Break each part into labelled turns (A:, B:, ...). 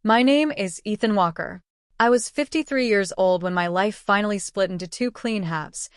A: My name is Ethan Walker. I was 53 years old when my life finally split into two clean halves.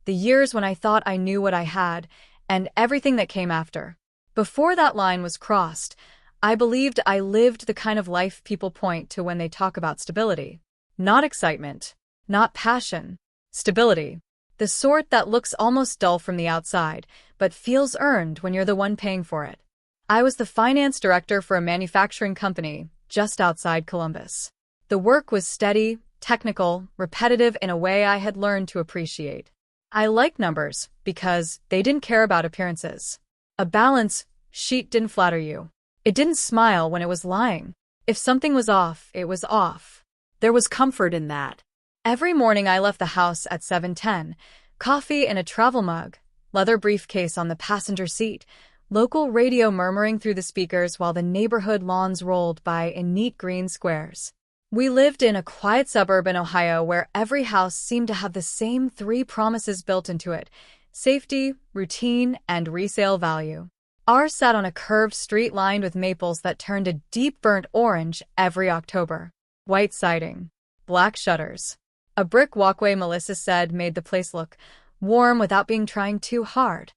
A: The years when I thought I knew what I had, and everything that came after. Before that line was crossed, I believed I lived the kind of life people point to when they talk about stability. Not excitement, not passion. Stability. The sort that looks almost dull from the outside, but feels earned when you're the one paying for it. I was the finance director for a manufacturing company just outside Columbus. The work was steady, technical, repetitive in a way I had learned to appreciate. I liked numbers because they didn't care about appearances. A balance sheet didn't flatter you. It didn't smile when it was lying. If something was off, it was off. There was comfort in that. Every morning I left the house at 7:10, coffee in a travel mug, leather briefcase on the passenger seat, local radio murmuring through the speakers while the neighborhood lawns rolled by in neat green squares. We lived in a quiet suburb in Ohio where every house seemed to have the same three promises built into it: safety, routine, and resale value. Ours sat on a curved street lined with maples that turned a deep burnt orange every October. White siding, black shutters. A brick walkway Melissa said made the place look warm without being trying too hard.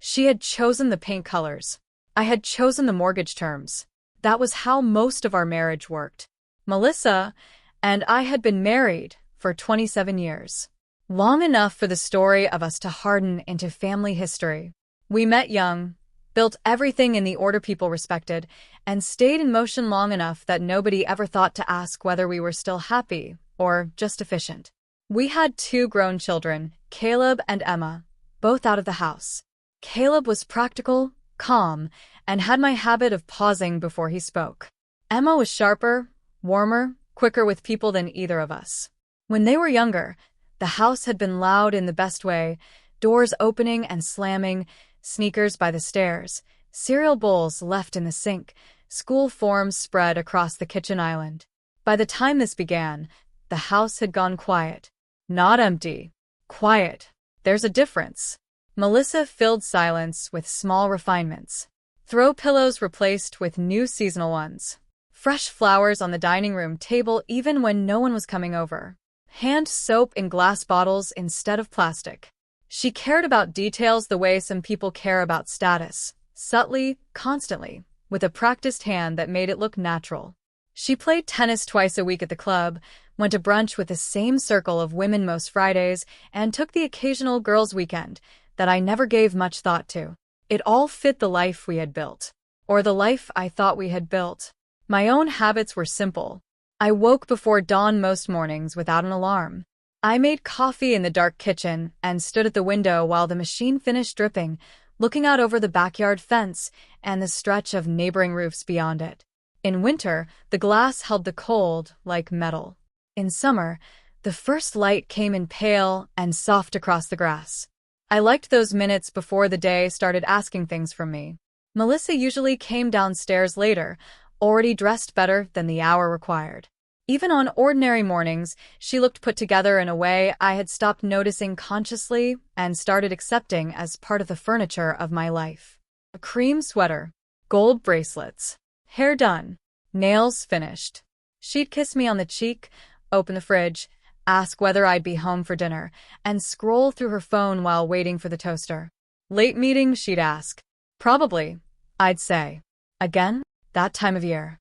A: She had chosen the paint colors. I had chosen the mortgage terms. That was how most of our marriage worked. Melissa and I had been married for 27 years. Long enough for the story of us to harden into family history. We met young, built everything in the order people respected, and stayed in motion long enough that nobody ever thought to ask whether we were still happy or just efficient. We had two grown children, Caleb and Emma, both out of the house. Caleb was practical, calm, and had my habit of pausing before he spoke. Emma was sharper, warmer, quicker with people than either of us. When they were younger, the house had been loud in the best way, doors opening and slamming, sneakers by the stairs, cereal bowls left in the sink, school forms spread across the kitchen island. By the time this began, the house had gone quiet. Not empty. Quiet. There's a difference. Melissa filled silence with small refinements. Throw pillows replaced with new seasonal ones. Fresh flowers on the dining room table even when no one was coming over. Hand soap in glass bottles instead of plastic. She cared about details the way some people care about status. Subtly, constantly, with a practiced hand that made it look natural. She played tennis twice a week at the club, went to brunch with the same circle of women most Fridays, and took the occasional girls' weekend that I never gave much thought to. It all fit the life we had built. Or the life I thought we had built. My own habits were simple. I woke before dawn most mornings without an alarm. I made coffee in the dark kitchen and stood at the window while the machine finished dripping, looking out over the backyard fence and the stretch of neighboring roofs beyond it. In winter, the glass held the cold like metal. In summer, the first light came in pale and soft across the grass. I liked those minutes before the day started asking things from me. Melissa usually came downstairs later, already dressed better than the hour required. Even on ordinary mornings, she looked put together in a way I had stopped noticing consciously and started accepting as part of the furniture of my life. A cream sweater, gold bracelets, hair done, nails finished. She'd kiss me on the cheek, open the fridge, ask whether I'd be home for dinner, and scroll through her phone while waiting for the toaster. Late meeting, she'd ask. Probably, I'd say. Again? That time of year.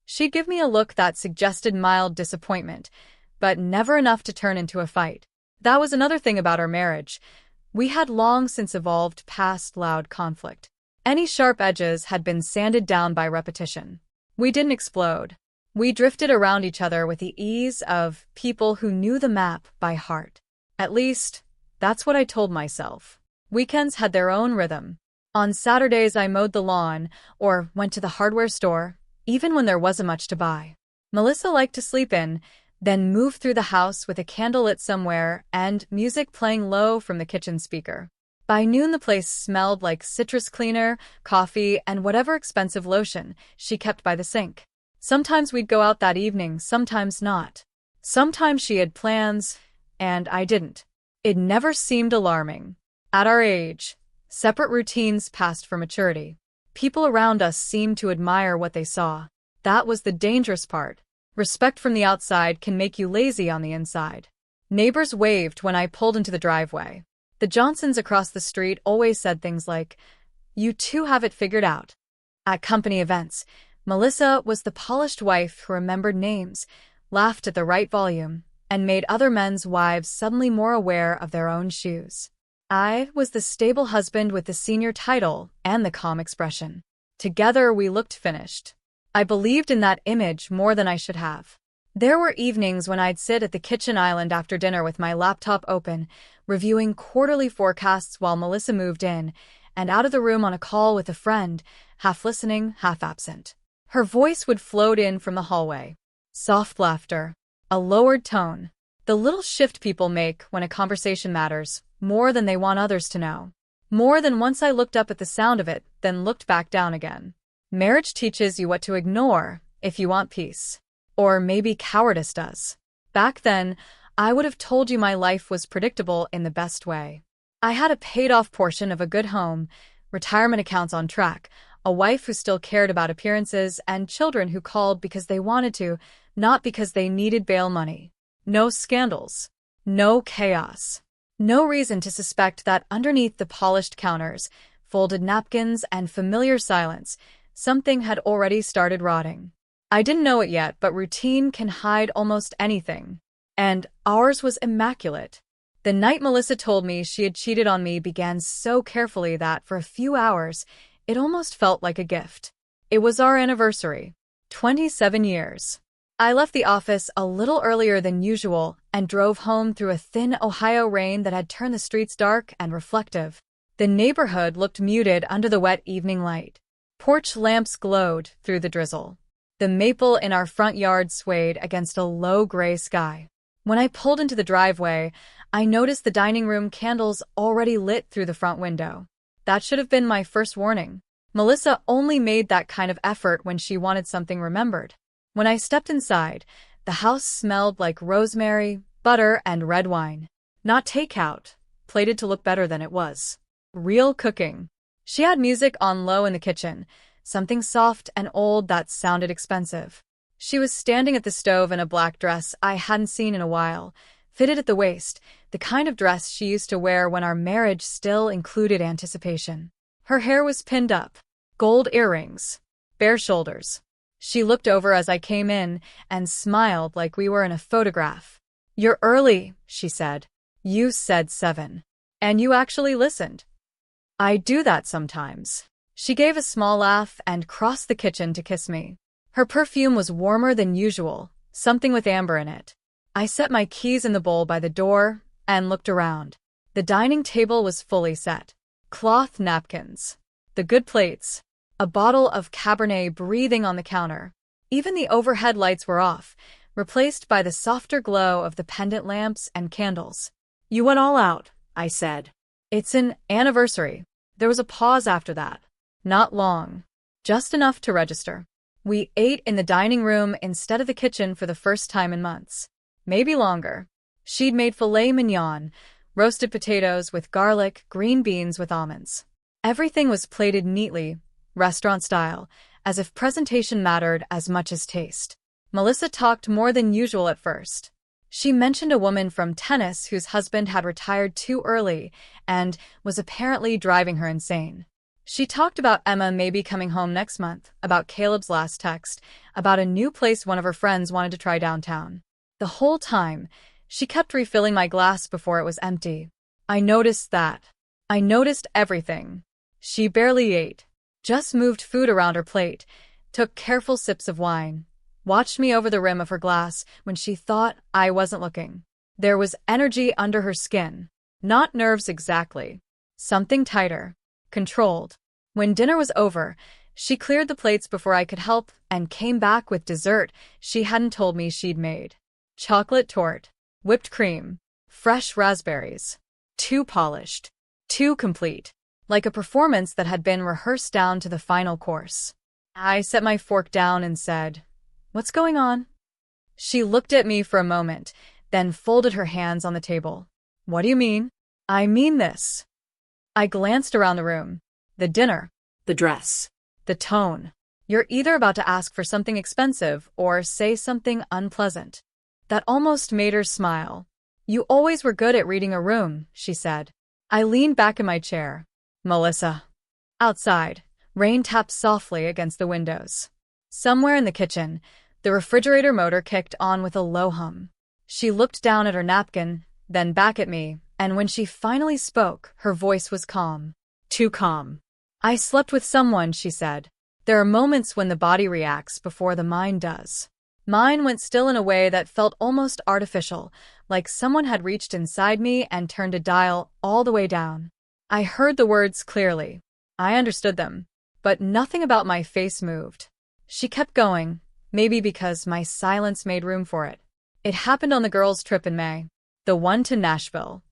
A: She'd give me a look that suggested mild disappointment, but never enough to turn into a fight. That was another thing about our marriage. We had long since evolved past loud conflict. Any sharp edges had been sanded down by repetition. We didn't explode. We drifted around each other with the ease of people who knew the map by heart. At least, that's what I told myself. Weekends had their own rhythm. On Saturdays I mowed the lawn or went to the hardware store, even when there wasn't much to buy. Melissa liked to sleep in, then move through the house with a candle lit somewhere and music playing low from the kitchen speaker. By noon the place smelled like citrus cleaner, coffee, and whatever expensive lotion she kept by the sink. Sometimes we'd go out that evening, sometimes not. Sometimes she had plans, and I didn't. It never seemed alarming. At our age, separate routines passed for maturity. People around us seemed to admire what they saw. That was the dangerous part. Respect from the outside can make you lazy on the inside. Neighbors waved when I pulled into the driveway. The Johnsons across the street always said things like, "You two have it figured out." At company events, Melissa was the polished wife who remembered names, laughed at the right volume, and made other men's wives suddenly more aware of their own shoes. I was the stable husband with the senior title and the calm expression. Together we looked finished. I believed in that image more than I should have. There were evenings when I'd sit at the kitchen island after dinner with my laptop open, reviewing quarterly forecasts while Melissa moved in, and out of the room on a call with a friend, half listening, half absent. Her voice would float in from the hallway. Soft laughter, a lowered tone, the little shift people make when a conversation matters, more than they want others to know. More than once I looked up at the sound of it, then looked back down again. Marriage teaches you what to ignore if you want peace. Or maybe cowardice does. Back then, I would have told you my life was predictable in the best way. I had a paid-off portion of a good home, retirement accounts on track, a wife who still cared about appearances, and children who called because they wanted to, not because they needed bail money. No scandals. No chaos. No reason to suspect that underneath the polished counters, folded napkins, and familiar silence, something had already started rotting. I didn't know it yet, but routine can hide almost anything. And ours was immaculate. The night Melissa told me she had cheated on me began so carefully that, for a few hours, it almost felt like a gift. It was our anniversary. 27 years. I left the office a little earlier than usual and drove home through a thin Ohio rain that had turned the streets dark and reflective. The neighborhood looked muted under the wet evening light. Porch lamps glowed through the drizzle. The maple in our front yard swayed against a low gray sky. When I pulled into the driveway, I noticed the dining room candles already lit through the front window. That should have been my first warning. Melissa only made that kind of effort when she wanted something remembered. When I stepped inside, the house smelled like rosemary, butter, and red wine. Not takeout, plated to look better than it was. Real cooking. She had music on low in the kitchen, something soft and old that sounded expensive. She was standing at the stove in a black dress I hadn't seen in a while, fitted at the waist, the kind of dress she used to wear when our marriage still included anticipation. Her hair was pinned up, gold earrings, bare shoulders. She looked over as I came in and smiled like we were in a photograph. "You're early," she said. "You said 7. And you actually listened." "I do that sometimes." She gave a small laugh and crossed the kitchen to kiss me. Her perfume was warmer than usual, something with amber in it. I set my keys in the bowl by the door and looked around. The dining table was fully set. Cloth napkins. The good plates. A bottle of Cabernet breathing on the counter. Even the overhead lights were off, replaced by the softer glow of the pendant lamps and candles. "You went all out," I said. "It's an anniversary." There was a pause after that. Not long. Just enough to register. We ate in the dining room instead of the kitchen for the first time in months. Maybe longer. She'd made filet mignon, roasted potatoes with garlic, green beans with almonds. Everything was plated neatly, restaurant style, as if presentation mattered as much as taste. Melissa talked more than usual at first. She mentioned a woman from tennis whose husband had retired too early and was apparently driving her insane. She talked about Emma maybe coming home next month, about Caleb's last text, about a new place one of her friends wanted to try downtown. The whole time, she kept refilling my glass before it was empty. I noticed that. I noticed everything. She barely ate, just moved food around her plate, took careful sips of wine, watched me over the rim of her glass when she thought I wasn't looking. There was energy under her skin. Not nerves exactly. Something tighter. Controlled. When dinner was over, she cleared the plates before I could help and came back with dessert she hadn't told me she'd made. Chocolate torte, whipped cream, fresh raspberries. Too polished. Too complete. Like a performance that had been rehearsed down to the final course. I set my fork down and said, "What's going on?" She looked at me for a moment, then folded her hands on the table. "What do you mean?" "I mean this." I glanced around the room. The dinner. The dress. The tone. You're either about to ask for something expensive or say something unpleasant. That almost made her smile. You always were good at reading a room, she said. I leaned back in my chair. Melissa. Outside, rain tapped softly against the windows. Somewhere in the kitchen, the refrigerator motor kicked on with a low hum. She looked down at her napkin, then back at me, and when she finally spoke, her voice was calm. Too calm. I slept with someone, she said. There are moments when the body reacts before the mind does. Mine went still in a way that felt almost artificial, like someone had reached inside me and turned a dial all the way down. I heard the words clearly. I understood them, but nothing about my face moved. She kept going, maybe because my silence made room for it. It happened on the girls' trip in May, the one to Nashville.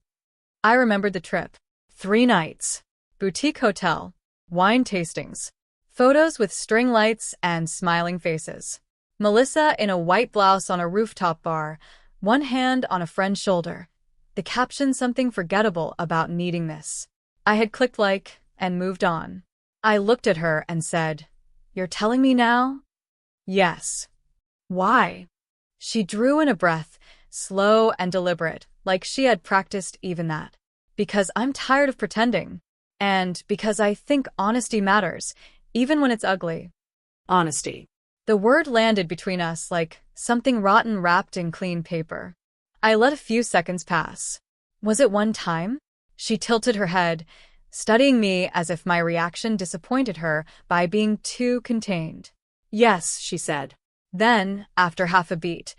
A: I remembered the trip. 3 nights. Boutique hotel. Wine tastings. Photos with string lights and smiling faces. Melissa in a white blouse on a rooftop bar, one hand on a friend's shoulder. The caption something forgettable about needing this. I had clicked like and moved on. I looked at her and said, "You're telling me now?" "Yes." "Why?" She drew in a breath, slow and deliberate, like she had practiced even that. "Because I'm tired of pretending. And because I think honesty matters, even when it's ugly." Honesty. The word landed between us like something rotten wrapped in clean paper. I let a few seconds pass. Was it one time? She tilted her head, studying me as if my reaction disappointed her by being too contained. "Yes," she said. Then, after half a beat,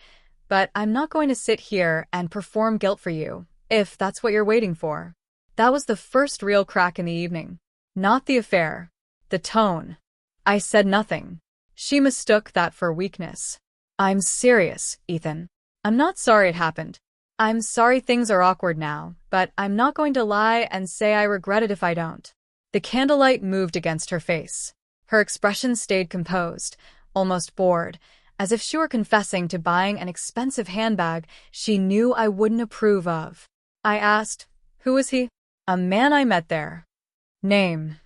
A: "But I'm not going to sit here and perform guilt for you, if that's what you're waiting for." That was the first real crack in the evening. Not the affair. The tone. I said nothing. She mistook that for weakness. "I'm serious, Ethan. I'm not sorry it happened. I'm sorry things are awkward now, but I'm not going to lie and say I regret it if I don't." The candlelight moved against her face. Her expression stayed composed, almost bored, as if she were confessing to buying an expensive handbag she knew I wouldn't approve of. I asked, "Who was he?" "A man I met there." "Name?"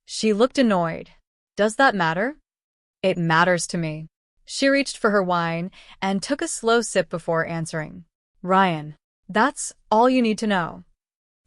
A: She looked annoyed. "Does that matter?" "It matters to me." She reached for her wine and took a slow sip before answering. "Ryan. That's all you need to know."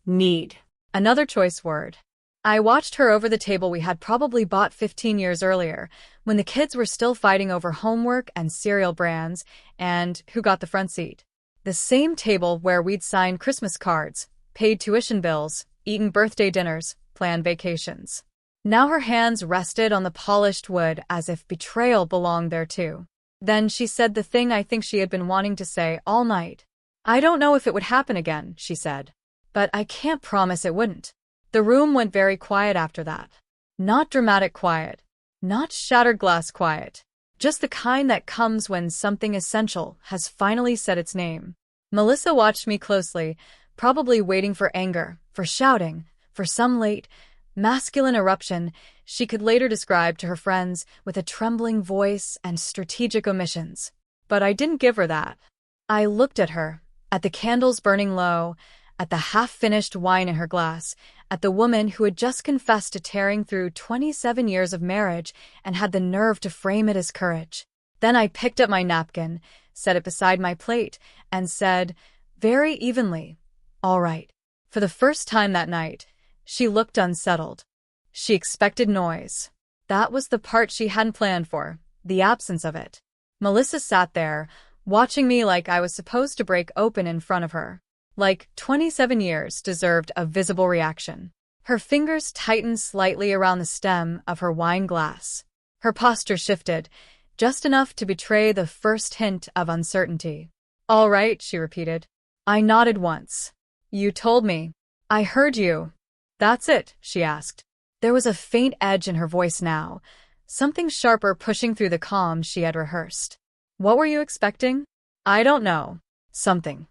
A: Need. Another choice word. I watched her over the table we had probably bought 15 years earlier, when the kids were still fighting over homework and cereal brands and who got the front seat. The same table where we'd signed Christmas cards, paid tuition bills, eaten birthday dinners, planned vacations. Now her hands rested on the polished wood as if betrayal belonged there too. Then she said the thing I think she had been wanting to say all night. "I don't know if it would happen again," she said. "But I can't promise it wouldn't." The room went very quiet after that. Not dramatic quiet. Not shattered glass quiet. Just the kind that comes when something essential has finally said its name. Melissa watched me closely, probably waiting for anger, for shouting, for some late, masculine eruption she could later describe to her friends with a trembling voice and strategic omissions. But I didn't give her that. I looked at her, at the candles burning low, at the half-finished wine in her glass, at the woman who had just confessed to tearing through 27 years of marriage and had the nerve to frame it as courage. Then I picked up my napkin, set it beside my plate, and said, very evenly, "All right." For the first time that night, she looked unsettled. She expected noise. That was the part she hadn't planned for, the absence of it. Melissa sat there, watching me like I was supposed to break open in front of her. Like 27 years deserved a visible reaction. Her fingers tightened slightly around the stem of her wine glass. Her posture shifted, just enough to betray the first hint of uncertainty. "All right," she repeated. I nodded once. "You told me. I heard you." "That's it?" she asked. There was a faint edge in her voice now, something sharper pushing through the calm she had rehearsed. "What were you expecting?" "I don't know. Something."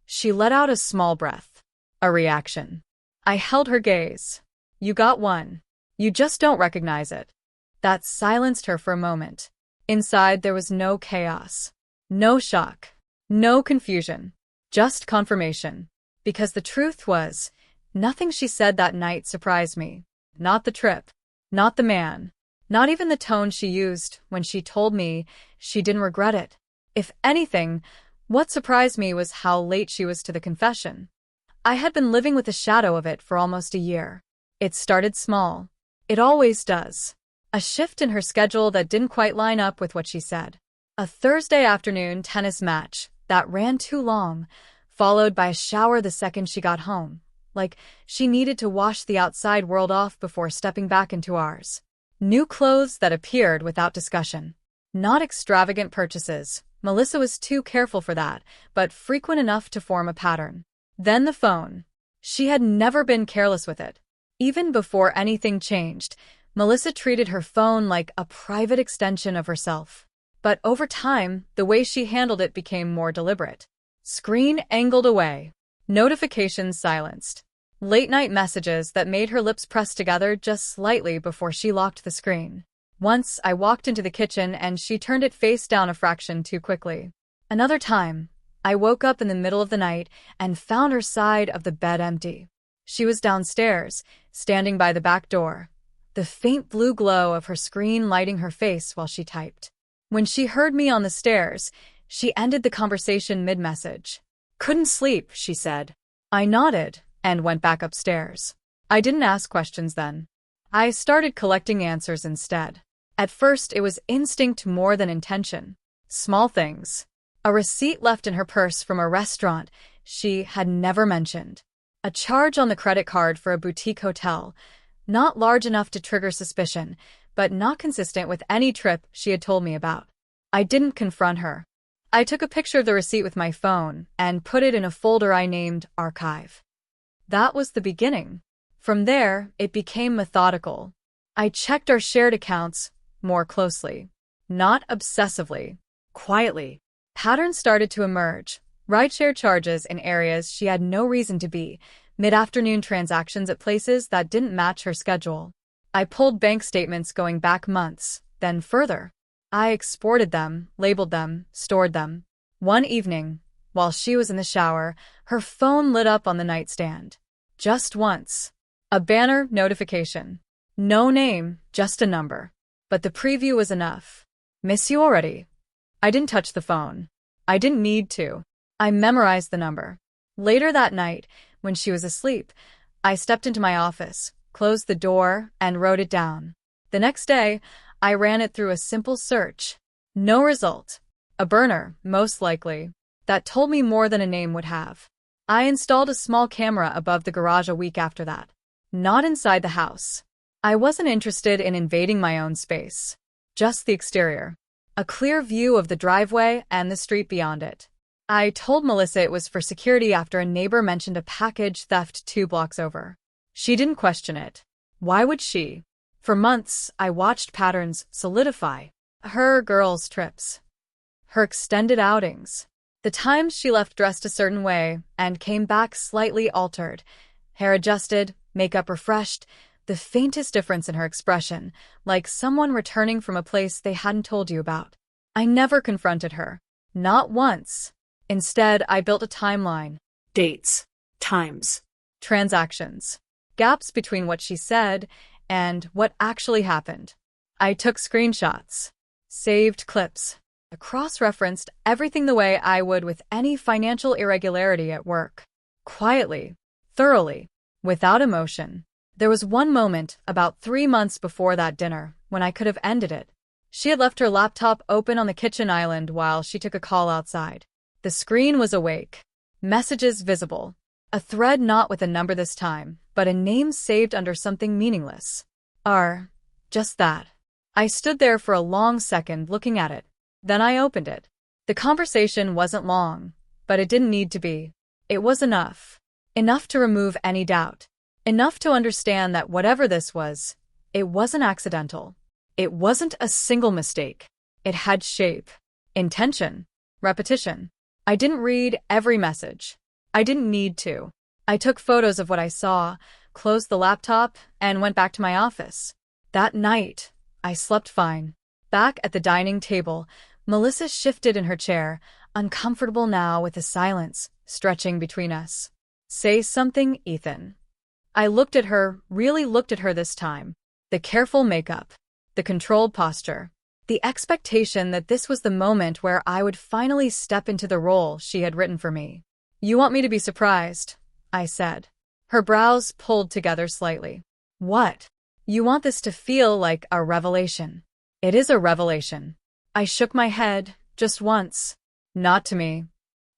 A: She let out a small breath. A reaction. I held her gaze. "You got one. You just don't recognize it." That silenced her for a moment. Inside there was no chaos. No shock. No confusion. Just confirmation. Because the truth was, nothing she said that night surprised me. Not the trip. Not the man. Not even the tone she used when she told me she didn't regret it. If anything, what surprised me was how late she was to the confession. I had been living with the shadow of it for almost a year. It started small. It always does. A shift in her schedule that didn't quite line up with what she said. A Thursday afternoon tennis match that ran too long, followed by a shower the second she got home. Like she needed to wash the outside world off before stepping back into ours. New clothes that appeared without discussion. Not extravagant purchases. Melissa was too careful for that, but frequent enough to form a pattern. Then the phone. She had never been careless with it. Even before anything changed, Melissa treated her phone like a private extension of herself. But over time, the way she handled it became more deliberate. Screen angled away. Notifications silenced. Late-night messages that made her lips press together just slightly before she locked the screen. Once, I walked into the kitchen and she turned it face down a fraction too quickly. Another time, I woke up in the middle of the night and found her side of the bed empty. She was downstairs, standing by the back door, the faint blue glow of her screen lighting her face while she typed. When she heard me on the stairs, she ended the conversation mid-message. "Couldn't sleep," she said. I nodded and went back upstairs. I didn't ask questions then. I started collecting answers instead. At first, it was instinct more than intention. Small things. A receipt left in her purse from a restaurant she had never mentioned. A charge on the credit card for a boutique hotel, not large enough to trigger suspicion, but not consistent with any trip she had told me about. I didn't confront her. I took a picture of the receipt with my phone and put it in a folder I named Archive. That was the beginning. From there, it became methodical. I checked our shared accounts more closely. Not obsessively. Quietly. Patterns started to emerge. Rideshare charges in areas she had no reason to be. Mid-afternoon transactions at places that didn't match her schedule. I pulled bank statements going back months, then further. I exported them, labeled them, stored them. One evening, while she was in the shower, her phone lit up on the nightstand. Just once. A banner notification. No name, just a number. But the preview was enough. "Miss you already." I didn't touch the phone. I didn't need to. I memorized the number. Later that night, when she was asleep, I stepped into my office, closed the door, and wrote it down. The next day, I ran it through a simple search. No result. A burner, most likely, that told me more than a name would have. I installed a small camera above the garage a week after that. Not inside the house. I wasn't interested in invading my own space. Just the exterior. A clear view of the driveway and the street beyond it. I told Melissa it was for security after a neighbor mentioned a package theft 2 blocks over. She didn't question it. Why would she? For months, I watched patterns solidify. Her girls' trips. Her extended outings. The times she left dressed a certain way and came back slightly altered. Hair adjusted, makeup refreshed, the faintest difference in her expression, like someone returning from a place they hadn't told you about. I never confronted her. Not once. Instead, I built a timeline. Dates. Times. Transactions. Gaps between what she said and what actually happened. I took screenshots. Saved clips. I cross-referenced everything the way I would with any financial irregularity at work. Quietly. Thoroughly. Without emotion. There was one moment, about 3 months before that dinner, when I could have ended it. She had left her laptop open on the kitchen island while she took a call outside. The screen was awake. Messages visible. A thread not with a number this time, but a name saved under something meaningless. Just that. I stood there for a long second looking at it. Then I opened it. The conversation wasn't long, but it didn't need to be. It was enough. Enough to remove any doubt. Enough to understand that whatever this was, it wasn't accidental. It wasn't a single mistake. It had shape, intention, repetition. I didn't read every message. I didn't need to. I took photos of what I saw, closed the laptop, and went back to my office. That night, I slept fine. Back at the dining table, Melissa shifted in her chair, uncomfortable now with the silence stretching between us. "Say something, Ethan." I looked at her, really looked at her this time. The careful makeup. The controlled posture. The expectation that this was the moment where I would finally step into the role she had written for me. "You want me to be surprised," I said. Her brows pulled together slightly. "What?" "You want this to feel like a revelation." "It is a revelation." I shook my head, just once. "Not to me."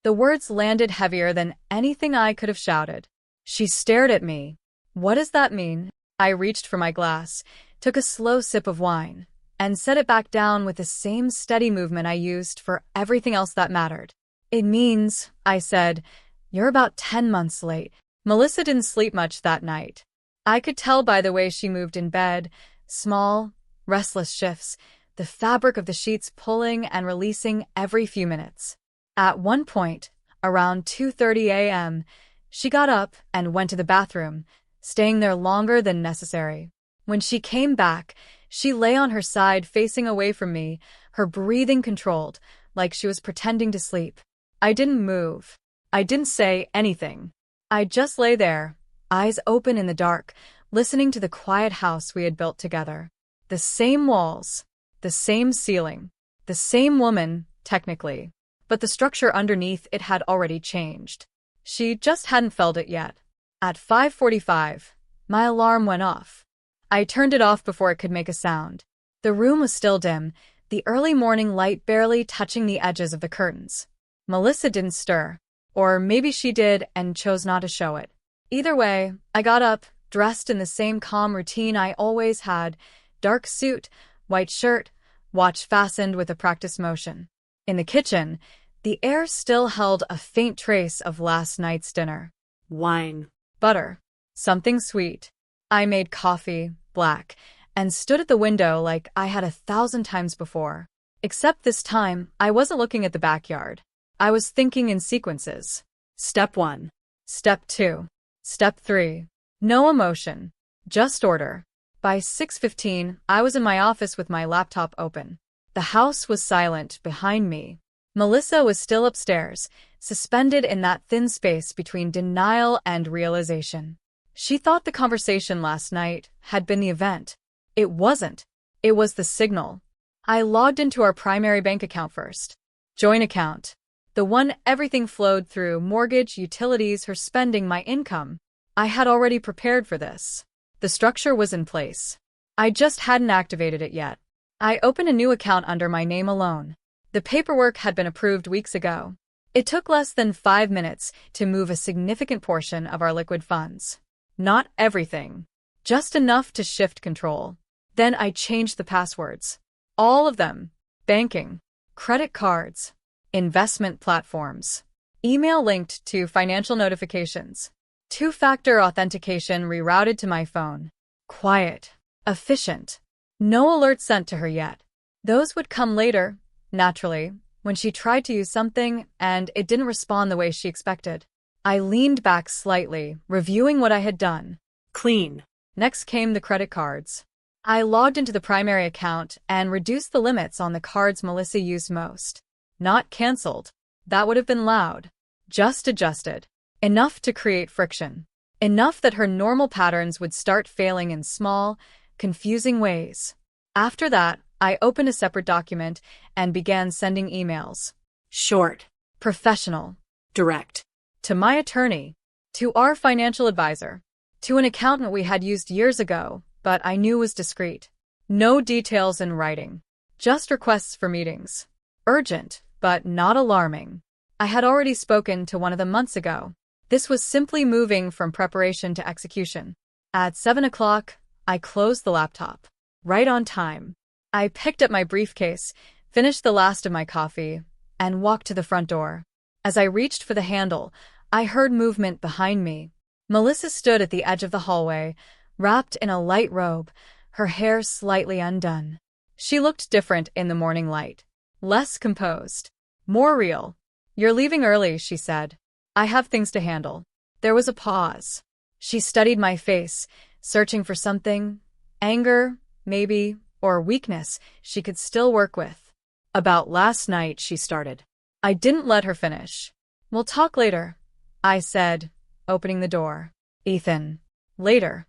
A: The words landed heavier than anything I could have shouted. She stared at me. "What does that mean?" I reached for my glass, took a slow sip of wine, and set it back down with the same steady movement I used for everything else that mattered. "It means," I said, "you're about 10 months late." Melissa didn't sleep much that night. I could tell by the way she moved in bed, small, restless shifts, the fabric of the sheets pulling and releasing every few minutes. At one point, around 2:30 a.m., she got up and went to the bathroom, staying there longer than necessary. When she came back, she lay on her side facing away from me, her breathing controlled, like she was pretending to sleep. I didn't move. I didn't say anything. I just lay there, eyes open in the dark, listening to the quiet house we had built together. The same walls, the same ceiling, the same woman, technically, but the structure underneath it had already changed. She just hadn't felt it yet. At 5:45, my alarm went off. I turned it off before it could make a sound. The room was still dim, the early morning light barely touching the edges of the curtains. Melissa didn't stir. Or maybe she did and chose not to show it. Either way, I got up, dressed in the same calm routine I always had, dark suit, white shirt, watch fastened with a practiced motion. In the kitchen, the air still held a faint trace of last night's dinner.
B: Wine.
A: Butter. Something sweet. I made coffee, black, and stood at the window like I had 1,000 times before. Except this time, I wasn't looking at the backyard. I was thinking in sequences.
B: Step 1.
A: Step 2. Step 3. No emotion. Just order. By 6:15, I was in my office with my laptop open. The house was silent behind me. Melissa was still upstairs, suspended in that thin space between denial and realization. She thought the conversation last night had been the event. It wasn't. It was the signal. I logged into our primary bank account first. Joint account. The one everything flowed through: mortgage, utilities, her spending, my income. I had already prepared for this. The structure was in place. I just hadn't activated it yet. I opened a new account under my name alone. The paperwork had been approved weeks ago. It took less than 5 minutes to move a significant portion of our liquid funds. Not everything. Just enough to shift control. Then I changed the passwords. All of them. Banking. Credit cards. Investment platforms. Email linked to financial notifications. Two-factor authentication rerouted to my phone. Quiet. Efficient. No alerts sent to her yet. Those would come later, naturally, when she tried to use something and it didn't respond the way she expected. I leaned back slightly, reviewing what I had done.
B: Clean.
A: Next came the credit cards. I logged into the primary account and reduced the limits on the cards Melissa used most. Not canceled. That would have been loud. Just adjusted. Enough to create friction. Enough that her normal patterns would start failing in small, confusing ways. After that, I opened a separate document and began sending emails.
B: Short.
A: Professional.
B: Direct.
A: To my attorney. To our financial advisor. To an accountant we had used years ago, but I knew was discreet. No details in writing. Just requests for meetings. Urgent, but not alarming. I had already spoken to one of them months ago. This was simply moving from preparation to execution. At 7 o'clock, I closed the laptop. Right on time. I picked up my briefcase, finished the last of my coffee, and walked to the front door. As I reached for the handle, I heard movement behind me. Melissa stood at the edge of the hallway, wrapped in a light robe, her hair slightly undone. She looked different in the morning light. Less composed. More real. "You're leaving early," she said. "I have things to handle." There was a pause. She studied my face, searching for something, anger, maybe, or weakness she could still work with. "About last night," she started. I didn't let her finish. "We'll talk later," I said, opening the door. "Ethan." "Later."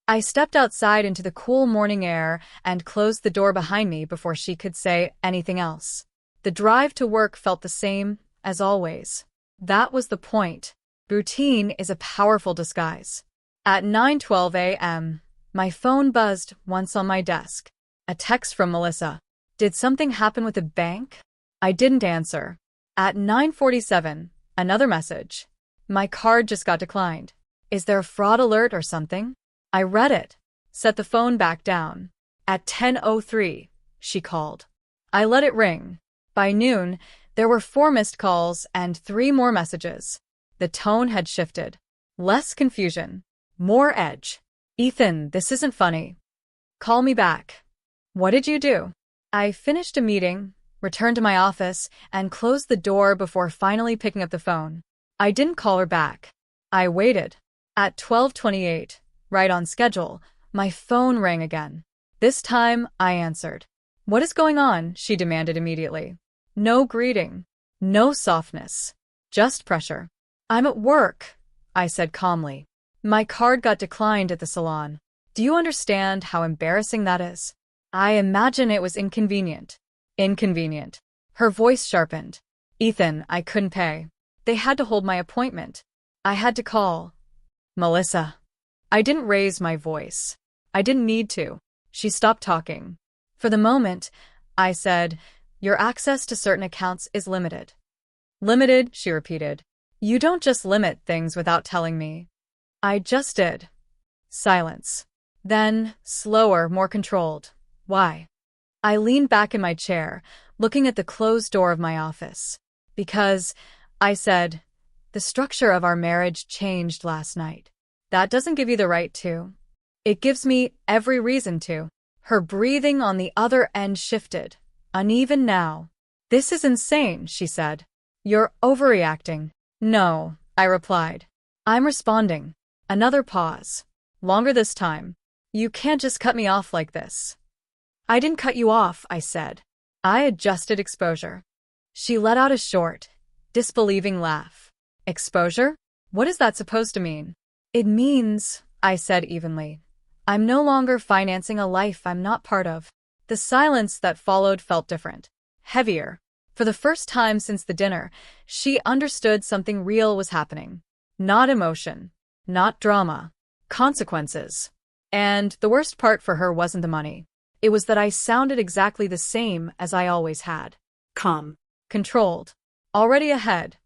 A: I stepped outside into the cool morning air and closed the door behind me before she could say anything else. The drive to work felt the same as always. That was the point. Routine is a powerful disguise. At 9:12 a.m., my phone buzzed once on my desk. A text from Melissa. Did something happen with the bank? I didn't answer. At 9:47, another message. My card just got declined. Is there a fraud alert or something? I read it, set the phone back down. At 10:03, she called. I let it ring. By noon, there were 4 missed calls and 3 more messages. The tone had shifted. Less confusion. More edge. Ethan, this isn't funny. Call me back. What did you do? I finished a meeting, returned to my office, and closed the door before finally picking up the phone. I didn't call her back. I waited. At 12:28, right on schedule, my phone rang again. This time, I answered. What is going on? She demanded immediately. No greeting. No softness. Just pressure. I'm at work, I said calmly. My card got declined at the salon. Do you understand how embarrassing that is? I imagine it was inconvenient. Inconvenient. Her voice sharpened. Ethan, I couldn't pay. They had to hold my appointment. I had to call. Melissa. I didn't raise my voice. I didn't need to. She stopped talking. For the moment, I said, your access to certain accounts is limited. Limited, she repeated. You don't just limit things without telling me. I just did. Silence. Then, slower, more controlled. Why? I leaned back in my chair, looking at the closed door of my office. Because, I said, the structure of our marriage changed last night. That doesn't give you the right to. It gives me every reason to. Her breathing on the other end shifted. Uneven now. This is insane, she said. You're overreacting. No, I replied. I'm responding. Another pause. Longer this time. You can't just cut me off like this. I didn't cut you off, I said. I adjusted exposure. She let out a short, disbelieving laugh. Exposure? What is that supposed to mean? It means, I said evenly, I'm no longer financing a life I'm not part of. The silence that followed felt different. Heavier. For the first time since the dinner, she understood something real was happening. Not emotion. Not drama. Consequences. And the worst part for her wasn't the money. It was that I sounded exactly the same as I always had.
B: Calm.
A: Controlled. Already ahead.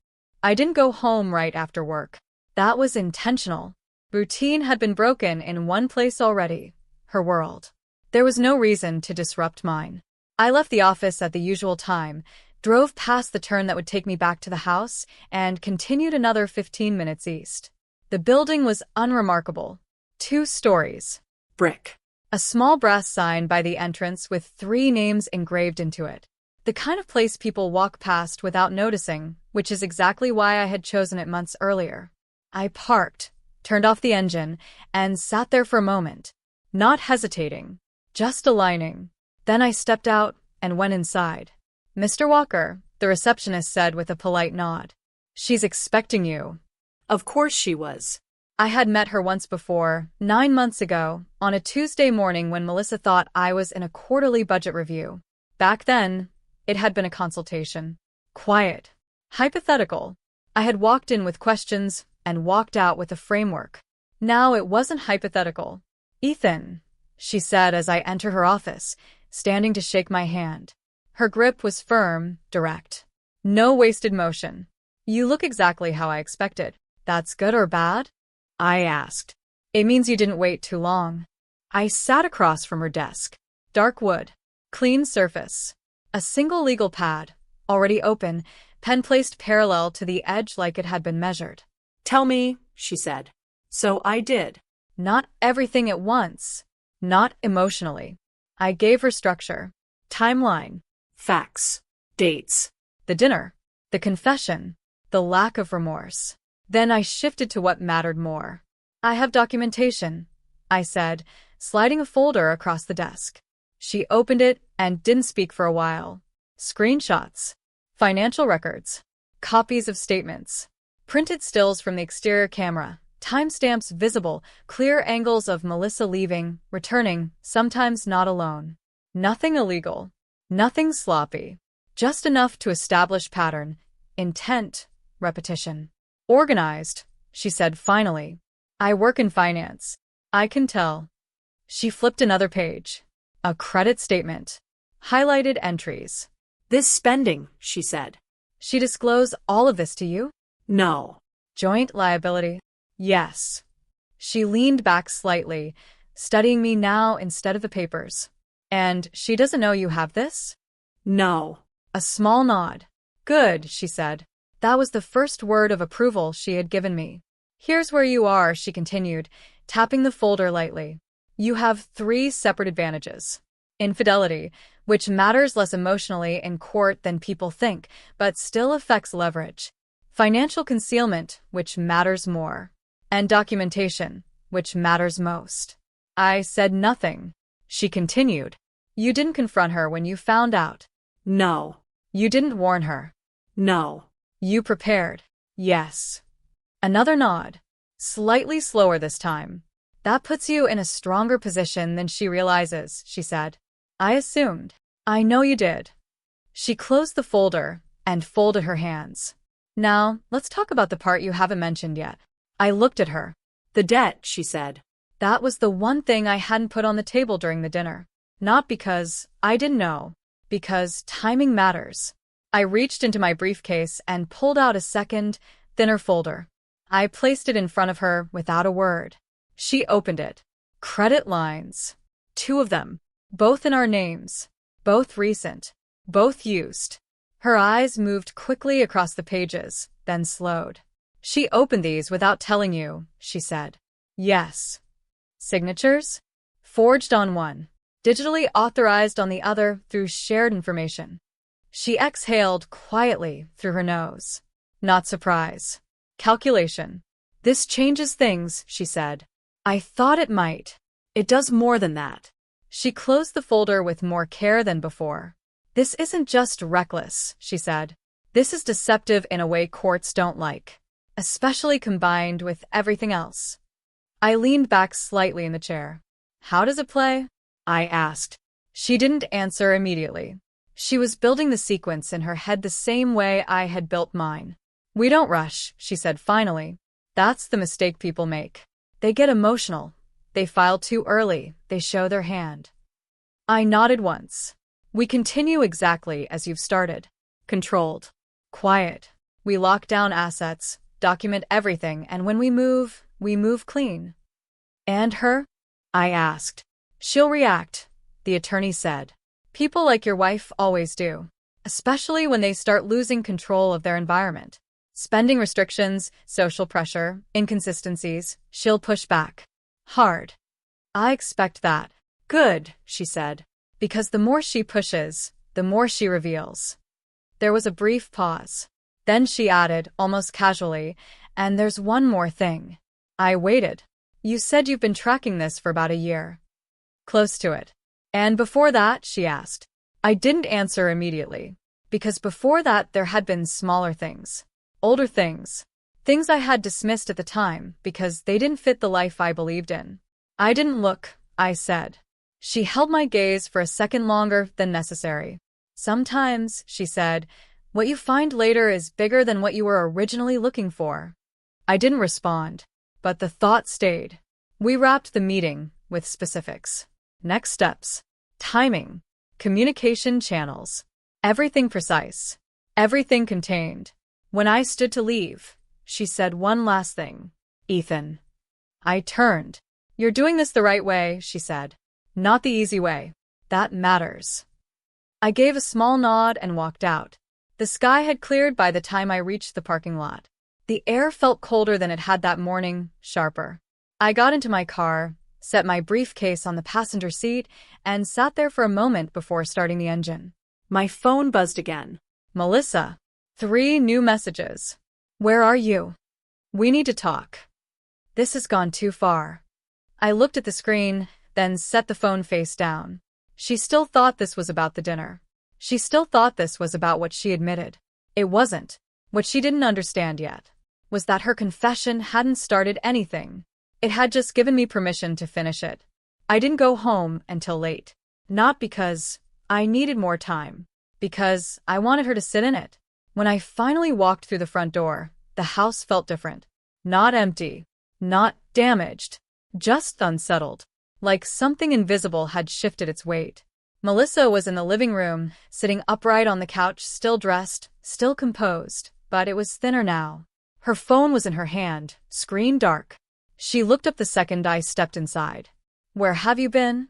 A: I didn't go home right after work. That was intentional. Routine had been broken in one place already. Her world. There was no reason to disrupt mine. I left the office at the usual time, drove past the turn that would take me back to the house, and continued another 15 minutes east. The building was unremarkable. 2 stories.
B: Brick.
A: A small brass sign by the entrance with 3 names engraved into it. The kind of place people walk past without noticing, which is exactly why I had chosen it months earlier. I parked, turned off the engine, and sat there for a moment. Not hesitating. Just aligning. Then I stepped out and went inside. Mr. Walker, the receptionist said with a polite nod. She's expecting you.
B: Of course she was.
A: I had met her once before, 9 months ago, on a Tuesday morning when Melissa thought I was in a quarterly budget review. Back then, it had been a consultation. Quiet. Hypothetical. I had walked in with questions and walked out with a framework. Now it wasn't hypothetical. Ethan, she said as I entered her office, standing to shake my hand. Her grip was firm, direct. No wasted motion. You look exactly how I expected. That's good or bad? I asked. It means you didn't wait too long. I sat across from her desk. Dark wood. Clean surface. A single legal pad, already open, pen placed parallel to the edge like it had been measured.
B: Tell me, she said. So I did.
A: Not everything at once. Not emotionally. I gave her structure. Timeline.
B: Facts. Dates.
A: The dinner. The confession. The lack of remorse. Then I shifted to what mattered more. I have documentation, I said, sliding a folder across the desk. She opened it and didn't speak for a while. Screenshots. Financial records. Copies of statements. Printed stills from the exterior camera. Timestamps visible, clear angles of Melissa leaving, returning, sometimes not alone. Nothing illegal. Nothing sloppy. Just enough to establish pattern, intent, repetition. Organized, she said finally. I work in finance. I can tell. She flipped another page. A credit statement. Highlighted entries.
B: This spending, she said.
A: She disclosed all of this to you?
B: No.
A: Joint liability? Yes. She leaned back slightly, studying me now instead of the papers. And she doesn't know you have this?
B: No.
A: A small nod. Good, she said. That was the first word of approval she had given me. Here's where you are, she continued, tapping the folder lightly. You have 3 separate advantages. Infidelity, which matters less emotionally in court than people think, but still affects leverage. Financial concealment, which matters more. And documentation, which matters most. I said nothing. She continued. You didn't confront her when you found out.
B: No.
A: You didn't warn her.
B: No.
A: You prepared. Yes. Another nod. Slightly slower this time. That puts you in a stronger position than she realizes, she said. I assumed. I know you did. She closed the folder and folded her hands. Now, let's talk about the part you haven't mentioned yet. I looked at her.
B: The debt, she said.
A: That was the one thing I hadn't put on the table during the dinner. Not because I didn't know, because timing matters. I reached into my briefcase and pulled out a second, thinner folder. I placed it in front of her without a word. She opened it. Credit lines. 2 of them. Both in our names. Both recent. Both used. Her eyes moved quickly across the pages, then slowed. She opened these without telling you, she said. Yes. Signatures? Forged on one. Digitally authorized on the other through shared information. She exhaled quietly through her nose. Not surprise. Calculation. This changes things, she said. I thought it might.
B: It does more than that.
A: She closed the folder with more care than before. This isn't just reckless, she said. This is deceptive in a way courts don't like, especially combined with everything else. I leaned back slightly in the chair. How does it play? I asked. She didn't answer immediately. She was building the sequence in her head the same way I had built mine. We don't rush, she said finally. That's the mistake people make. They get emotional. They file too early. They show their hand. I nodded once. We continue exactly as you've started. Controlled. Quiet. We lock down assets, document everything, and when we move clean. And her? I asked. She'll react, the attorney said. People like your wife always do, especially when they start losing control of their environment. Spending restrictions, social pressure, inconsistencies, she'll push back. Hard. I expect that. Good, she said. Because the more she pushes, the more she reveals. There was a brief pause. Then she added, almost casually, and there's one more thing. I waited. You said you've been tracking this for about a year. Close to it. And before that, she asked. I didn't answer immediately. Because before that there had been smaller things. Older things. Things I had dismissed at the time because they didn't fit the life I believed in. I didn't look, I said. She held my gaze for a second longer than necessary. Sometimes, she said, what you find later is bigger than what you were originally looking for. I didn't respond, but the thought stayed. We wrapped the meeting with specifics. Next steps. Timing. Communication channels. Everything precise. Everything contained. When I stood to leave, she said one last thing. Ethan. I turned. You're doing this the right way, she said. Not the easy way. That matters. I gave a small nod and walked out. The sky had cleared by the time I reached the parking lot. The air felt colder than it had that morning, sharper. I got into my car, set my briefcase on the passenger seat, and sat there for a moment before starting the engine.
B: My phone buzzed again.
A: Melissa. 3 new messages. Where are you? We need to talk. This has gone too far. I looked at the screen, then set the phone face down. She still thought this was about the dinner. She still thought this was about what she admitted. It wasn't. What she didn't understand yet. was that her confession hadn't started anything. It had just given me permission to finish it. I didn't go home until late. Not because I needed more time. Because I wanted her to sit in it. When I finally walked through the front door, the house felt different. Not empty. Not damaged. Just unsettled. Like something invisible had shifted its weight. Melissa was in the living room, sitting upright on the couch, still dressed, still composed, but it was thinner now. Her phone was in her hand, screen dark. She looked up the second I stepped inside. "Where have you been?"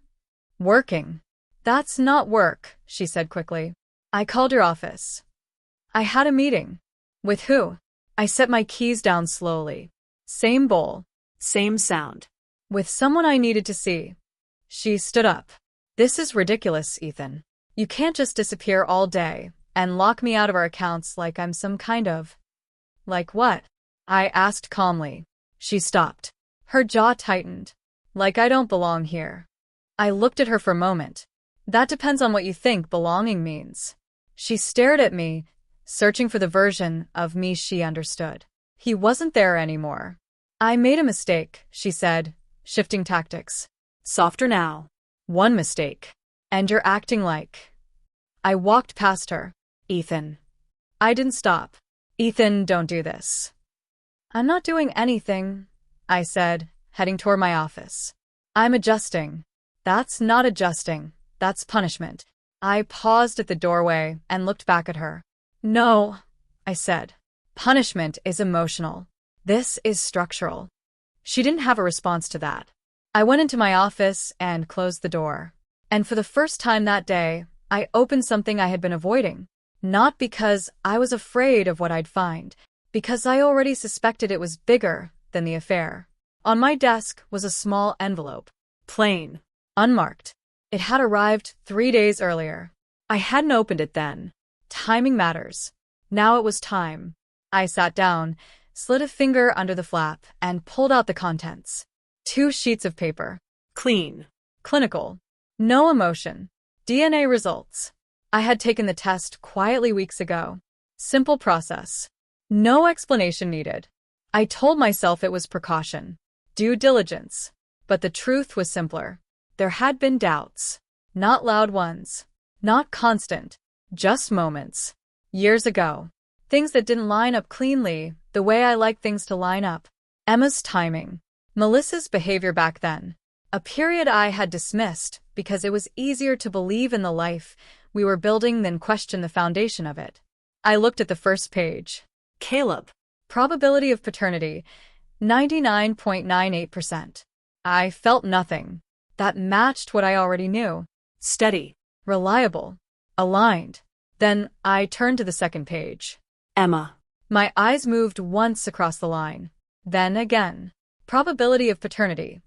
A: "Working." "That's not work," she said quickly. "I called your office." "I had a meeting." "With who?" I set my keys down slowly. Same bowl.
B: Same sound.
A: "With someone I needed to see." She stood up. "This is ridiculous, Ethan. You can't just disappear all day and lock me out of our accounts like I'm some kind of—" "Like what?" I asked calmly. She stopped. Her jaw tightened. "Like I don't belong here." I looked at her for a moment. "That depends on what you think belonging means." She stared at me, searching for the version of me she understood. He wasn't there anymore. "I made a mistake," she said, shifting tactics.
B: Softer now.
A: "One mistake. And you're acting like—" I walked past her. "Ethan." I didn't stop. "Ethan, don't do this." "I'm not doing anything," I said, heading toward my office. "I'm adjusting." "That's not adjusting. That's punishment." I paused at the doorway and looked back at her. "No," I said. "Punishment is emotional. This is structural." She didn't have a response to that. I went into my office and closed the door. And for the first time that day, I opened something I had been avoiding. Not because I was afraid of what I'd find, because I already suspected it was bigger than the affair. On my desk was a small envelope. Plain. Unmarked. It had arrived 3 days earlier. I hadn't opened it then. Timing matters. Now it was time. I sat down, slid a finger under the flap, and pulled out the contents. 2 sheets of paper.
B: Clean.
A: Clinical. No emotion. DNA results. I had taken the test quietly weeks ago. Simple process. No explanation needed. I told myself it was precaution. Due diligence. But the truth was simpler. There had been doubts. Not loud ones. Not constant. Just moments. Years ago. Things that didn't line up cleanly, the way I like things to line up. Emma's timing. Melissa's behavior back then. A period I had dismissed because it was easier to believe in the life we were building than question the foundation of it. I looked at the first page.
B: Caleb.
A: Probability of paternity, 99.98%. I felt nothing. That matched what I already knew.
B: Steady.
A: Reliable. Aligned. Then I turned to the second page.
B: Emma.
A: My eyes moved once across the line. Then again. Probability of paternity,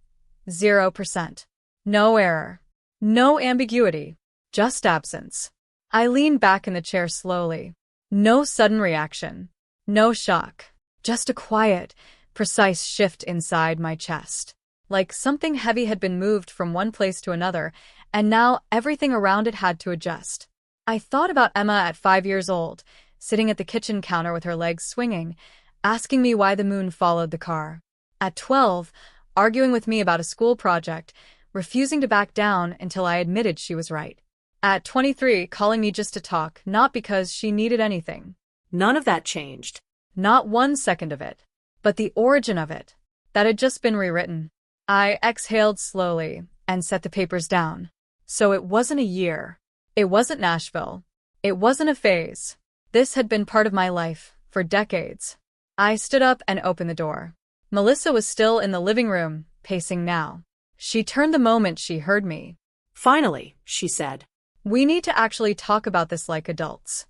A: 0%. No error. No ambiguity. Just absence. I leaned back in the chair slowly. No sudden reaction. No shock. Just a quiet, precise shift inside my chest. Like something heavy had been moved from one place to another, and now everything around it had to adjust. I thought about Emma at 5 years old, sitting at the kitchen counter with her legs swinging, asking me why the moon followed the car. At 12, arguing with me about a school project, refusing to back down until I admitted she was right. At 23, calling me just to talk, not because she needed anything.
B: None of that changed.
A: Not 1 second of it. But the origin of it, that had just been rewritten. I exhaled slowly and set the papers down. So it wasn't a year. It wasn't Nashville. It wasn't a phase. This had been part of my life for decades. I stood up and opened the door. Melissa was still in the living room, pacing now. She turned the moment she heard me.
B: Finally, she said.
A: "We need to actually talk about this like adults."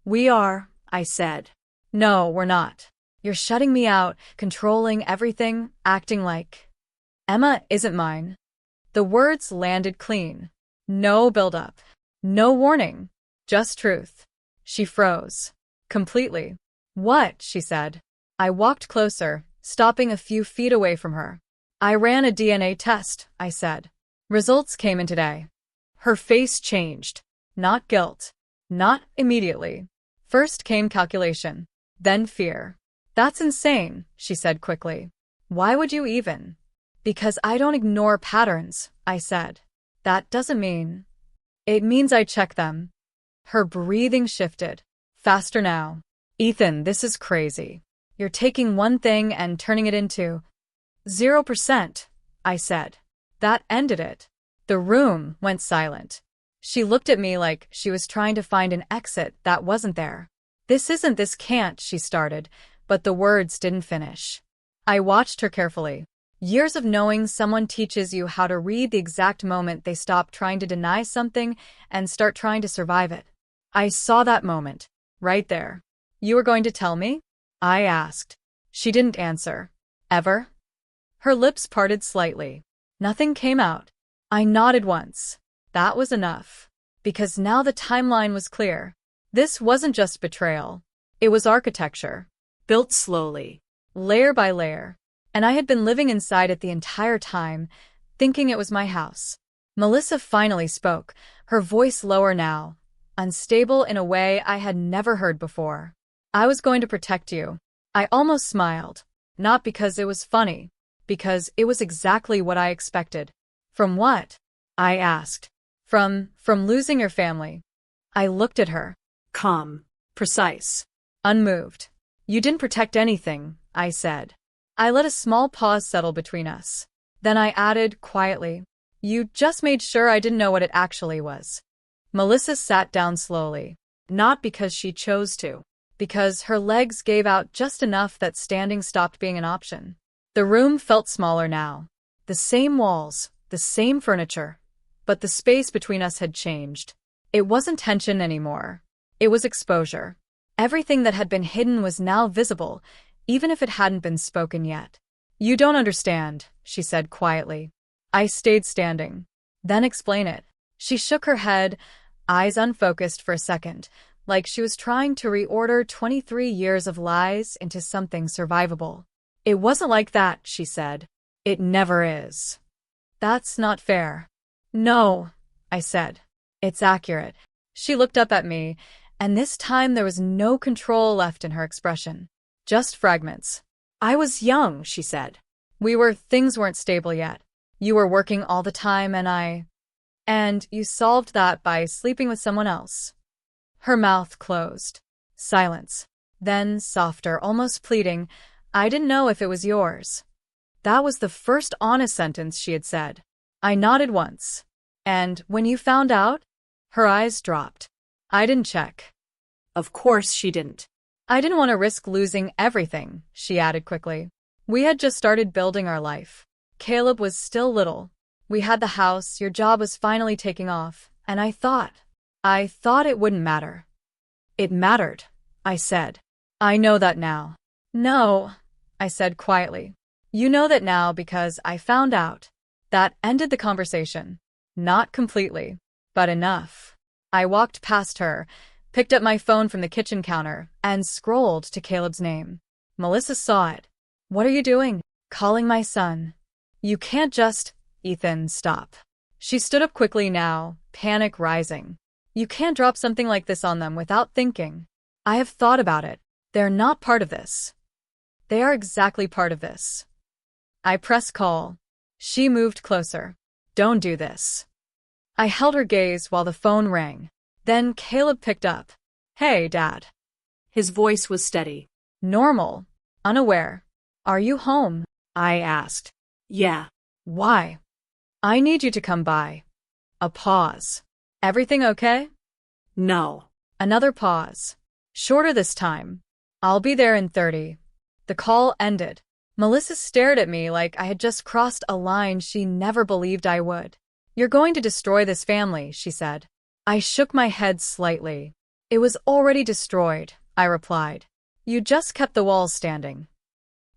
B: "We are," I said.
A: "No, we're not. You're shutting me out, controlling everything, acting like—" "Emma isn't mine." The words landed clean. No build-up. No warning. Just truth. She froze. Completely. "What?" she said. I walked closer, stopping a few feet away from her. "I ran a DNA test," I said. "Results came in today." Her face changed. Not guilt. Not immediately. First came calculation. Then fear. That's insane, she said quickly. Why would you even? Because I don't ignore patterns, I said. That doesn't mean. It means I check them. Her breathing shifted. Faster now. Ethan, this is crazy. You're taking one thing and turning it into 0%, I said. That ended it. The room went silent. She looked at me like she was trying to find an exit that wasn't there. This can't, she started, but the words didn't finish. I watched her carefully. Years of knowing someone teaches you how to read the exact moment they stop trying to deny something and start trying to survive it. I saw that moment, right there. You were going to tell me? I asked. She didn't answer. Ever? Her lips parted slightly. Nothing came out. I nodded once. That was enough. Because now the timeline was clear. This wasn't just betrayal. It was architecture.
B: Built slowly.
A: Layer by layer. And I had been living inside it the entire time, thinking it was my house. Melissa finally spoke, her voice lower now, unstable in a way I had never heard before. I was going to protect you. I almost smiled. Not because it was funny. Because it was exactly what I expected. From what? I asked. From losing your family. I looked at her.
B: Calm. Precise.
A: Unmoved. You didn't protect anything, I said. I let a small pause settle between us. Then I added, quietly, you just made sure I didn't know what it actually was. Melissa sat down slowly. Not because she chose to. Because her legs gave out just enough that standing stopped being an option. The room felt smaller now. The same walls, the same furniture. But the space between us had changed. It wasn't tension anymore. It was exposure. Everything that had been hidden was now visible, even if it hadn't been spoken yet. You don't understand, she said quietly. I stayed standing. Then explain it. She shook her head, eyes unfocused for a second, like she was trying to reorder 23 years of lies into something survivable. It wasn't like that, she said. It never is. That's not fair. No, I said. It's accurate. She looked up at me, and this time there was no control left in her expression. Just fragments. I was young, she said. Things weren't stable yet. You were working all the time and you solved that by sleeping with someone else. Her mouth closed. Silence. Then, softer, almost pleading, I didn't know if it was yours. That was the first honest sentence she had said. I nodded once. And when you found out? Her eyes dropped. I didn't check.
B: Of course she didn't.
A: I didn't want to risk losing everything, she added quickly. We had just started building our life. Caleb was still little. We had the house, your job was finally taking off, and I thought it wouldn't matter. It mattered, I said. I know that now. No, I said quietly. You know that now because I found out. That ended the conversation. Not completely, but enough. I walked past her, picked up my phone from the kitchen counter, and scrolled to Caleb's name. Melissa saw it. What are you doing? Calling my son. You can't just… Ethan, stop. She stood up quickly now, panic rising. You can't drop something like this on them without thinking. I have thought about it. They're not part of this. They are exactly part of this. I pressed call. She moved closer. Don't do this. I held her gaze while the phone rang. Then Caleb picked up. Hey, Dad.
B: His voice was steady.
A: Normal. Unaware. Are you home? I asked.
B: Yeah.
A: Why? I need you to come by. A pause. Everything okay?
B: No.
A: Another pause. Shorter this time. I'll be there in 30. The call ended. Melissa stared at me like I had just crossed a line she never believed I would. You're going to destroy this family, she said. I shook my head slightly. It was already destroyed, I replied. You just kept the walls standing.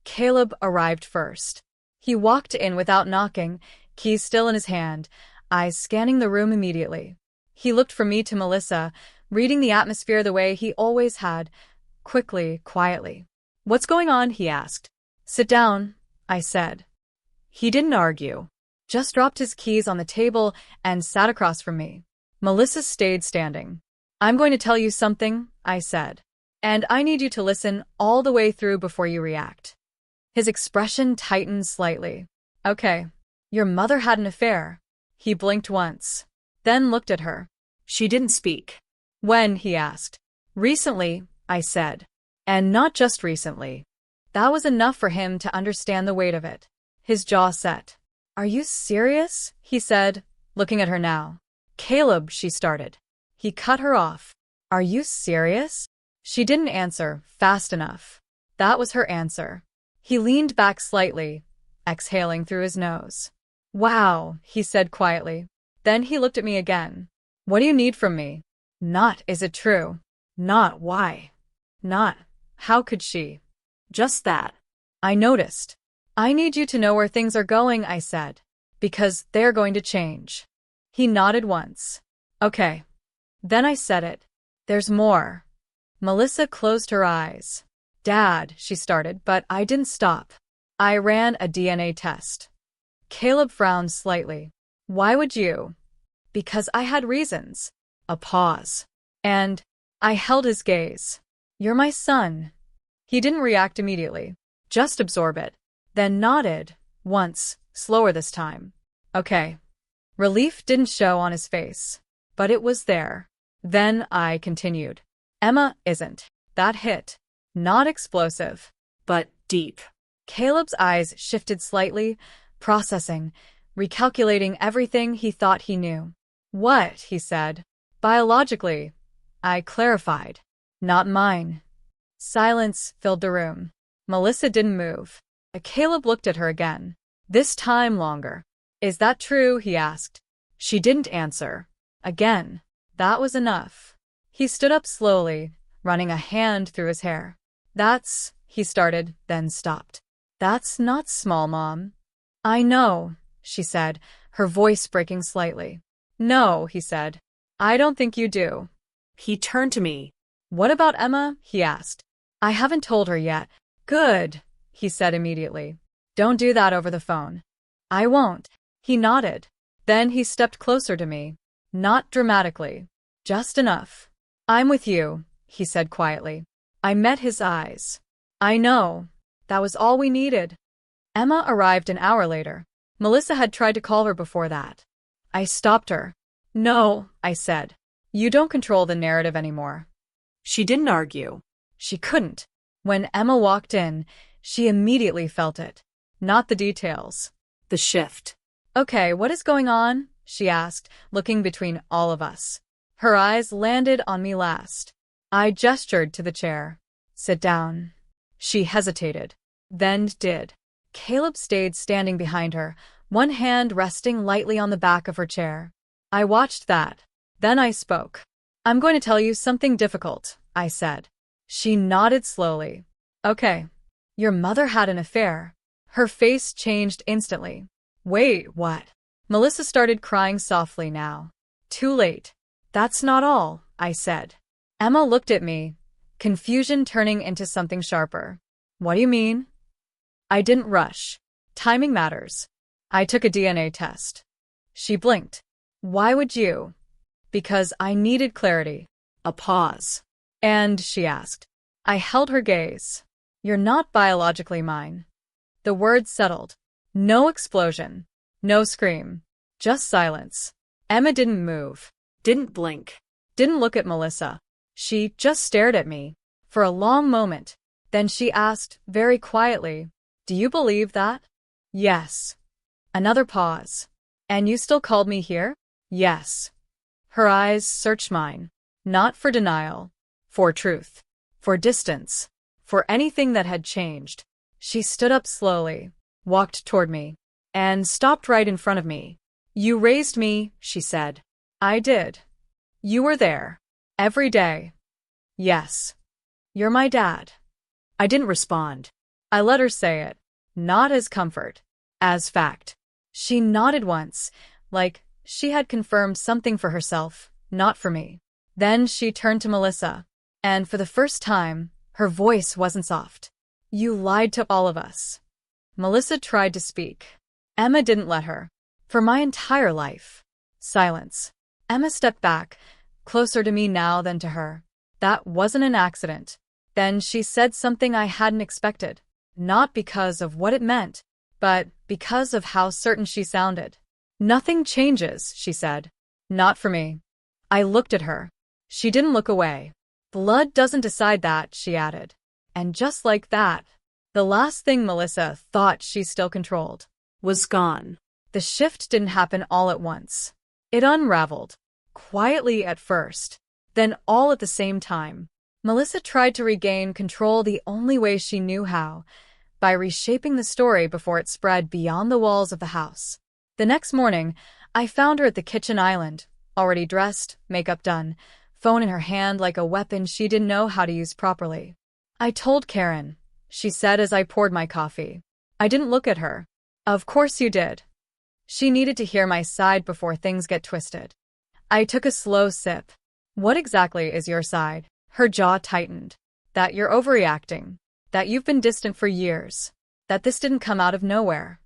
A: Caleb arrived first. He walked in without knocking, keys still in his hand, eyes scanning the room immediately. He looked from me to Melissa, reading the atmosphere the way he always had, quickly, quietly. What's going on? He asked. Sit down, I said. He didn't argue, just dropped his keys on the table and sat across from me. Melissa stayed standing. I'm going to tell you something, I said. And I need you to listen all the way through before you react. His expression tightened slightly. Okay. Your mother had an affair. He blinked once, then looked at her.
B: She didn't speak.
A: When? He asked. Recently, I said. And not just recently. That was enough for him to understand the weight of it. His jaw set. Are you serious? He said, looking at her now. Caleb, she started. He cut her off. Are you serious? She didn't answer fast enough. That was her answer. He leaned back slightly, exhaling through his nose. Wow, he said quietly. Then he looked at me again. What do you need from me? Not, is it true? Not, why? Not, how could she?
B: Just that.
A: I noticed. I need you to know where things are going, I said. Because they're going to change. He nodded once. Okay. Then I said it. There's more. Melissa closed her eyes. Dad, she started, but I didn't stop. I ran a DNA test. Caleb frowned slightly. Why would you? Because I had reasons. A pause. And I held his gaze. You're my son. He didn't react immediately. Just absorb it. Then nodded. Once, slower this time. Okay. Relief didn't show on his face. But it was there. Then I continued. Emma isn't. That hit. Not explosive.
B: But deep.
A: Caleb's eyes shifted slightly, processing, recalculating everything he thought he knew. What? He said. Biologically. I clarified. Not mine. Silence filled the room. Melissa didn't move. Caleb looked at her again. This time longer. Is that true? He asked. She didn't answer. Again. That was enough. He stood up slowly, running a hand through his hair. That's, he started, then stopped. That's not small, Mom. I know, she said, her voice breaking slightly. No, he said. I don't think you do.
B: He turned to me.
A: What about Emma? He asked. I haven't told her yet. Good, he said immediately. Don't do that over the phone. I won't. He nodded. Then he stepped closer to me. Not dramatically. Just enough. I'm with you, he said quietly. I met his eyes. I know. That was all we needed. Emma arrived an hour later. Melissa had tried to call her before that. I stopped her. No, I said. You don't control the narrative anymore.
B: She didn't argue.
A: She couldn't. When Emma walked in, she immediately felt it. Not the details.
B: The shift.
A: Okay, what is going on? She asked, looking between all of us. Her eyes landed on me last. I gestured to the chair. Sit down. She hesitated. Then did. Caleb stayed standing behind her, one hand resting lightly on the back of her chair. I watched that. Then I spoke. I'm going to tell you something difficult, I said. She nodded slowly. Okay. Your mother had an affair. Her face changed instantly. Wait, what? Melissa started crying softly now. Too late. That's not all, I said. Emma looked at me, confusion turning into something sharper. What do you mean? I didn't rush. Timing matters. I took a DNA test. She blinked. Why would you? Because I needed clarity. A pause. And, she asked. I held her gaze. You're not biologically mine. The words settled. No explosion. No scream. Just silence. Emma didn't move. Didn't blink. Didn't look at Melissa. She just stared at me. For a long moment. Then she asked, very quietly, do you believe that? Yes. Another pause. And you still called me here? Yes. Her eyes searched mine. Not for denial. For truth. For distance. For anything that had changed. She stood up slowly, walked toward me, and stopped right in front of me. You raised me, she said. I did. You were there. Every day. Yes. You're my dad. I didn't respond. I let her say it. Not as comfort. As fact. She nodded once, like she had confirmed something for herself, not for me. Then she turned to Melissa, and for the first time, her voice wasn't soft. You lied to all of us. Melissa tried to speak. Emma didn't let her. For my entire life. Silence. Emma stepped back, closer to me now than to her. That wasn't an accident. Then she said something I hadn't expected, not because of what it meant, but because of how certain she sounded. "Nothing changes," she said. "Not for me." I looked at her. She didn't look away. "Blood doesn't decide that," she added. And just like that, the last thing Melissa thought she still controlled
B: Was gone.
A: The shift didn't happen all at once. It unraveled, quietly at first, then all at the same time. Melissa tried to regain control the only way she knew how, by reshaping the story before it spread beyond the walls of the house. The next morning, I found her at the kitchen island, already dressed, makeup done, phone in her hand like a weapon she didn't know how to use properly. "I told Karen," she said as I poured my coffee. I didn't look at her. "Of course you did." She needed to hear my side before things get twisted. I took a slow sip. "What exactly is your side?" Her jaw tightened. "That you're overreacting. That you've been distant for years. That this didn't come out of nowhere."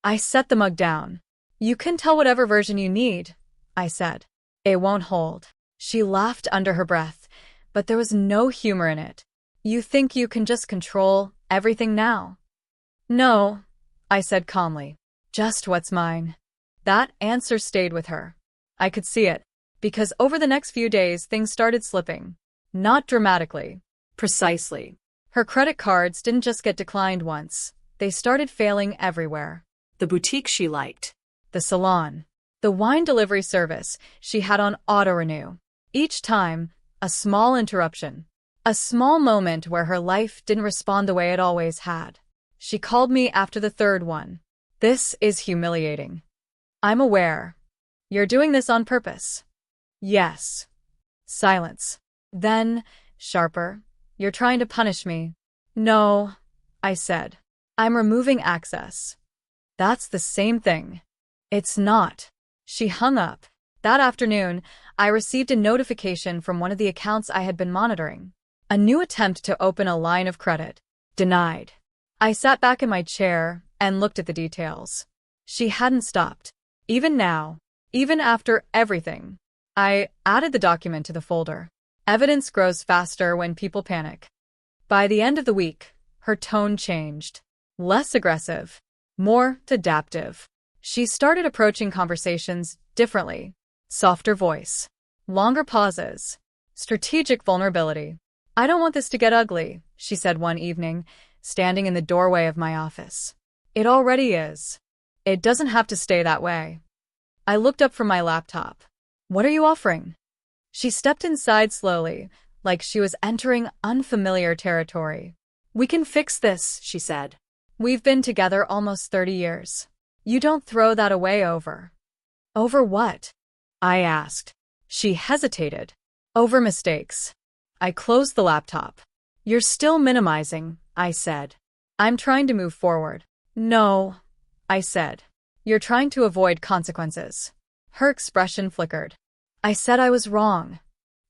A: I set the mug down. "You can tell whatever version you need," I said. "It won't hold." She laughed under her breath, but there was no humor in it. "You think you can just control everything now?" "No," I said calmly. "Just what's mine." That answer stayed with her. I could see it, because over the next few days things started slipping. Not dramatically. Precisely. Her credit cards didn't just get declined once. They started failing everywhere.
B: The boutique she liked.
A: The salon. The wine delivery service she had on auto-renew. Each time, a small interruption. A small moment where her life didn't respond the way it always had. She called me after the third one. "This is humiliating." "I'm aware. You're doing this on purpose." "Yes." Silence. Then, sharper, "You're trying to punish me." "No," I said. "I'm removing access." "That's the same thing." "It's not." She hung up. That afternoon, I received a notification from one of the accounts I had been monitoring. A new attempt to open a line of credit. Denied. I sat back in my chair and looked at the details. She hadn't stopped. Even now, even after everything. I added the document to the folder. Evidence grows faster when people panic. By the end of the week, her tone changed. Less aggressive, more adaptive. She started approaching conversations differently. Softer voice. Longer pauses. Strategic vulnerability. "I don't want this to get ugly," she said one evening, standing in the doorway of my office. "It already is. It doesn't have to stay that way." I looked up from my laptop. "What are you offering?" She stepped inside slowly, like she was entering unfamiliar territory. "We can fix this," she said. "We've been together almost 30 years. You don't throw that away over." "Over what?" I asked. She hesitated. "Over mistakes." I closed the laptop. "You're still minimizing," I said. "I'm trying to move forward." "No," I said. "You're trying to avoid consequences." Her expression flickered. "I said I was wrong."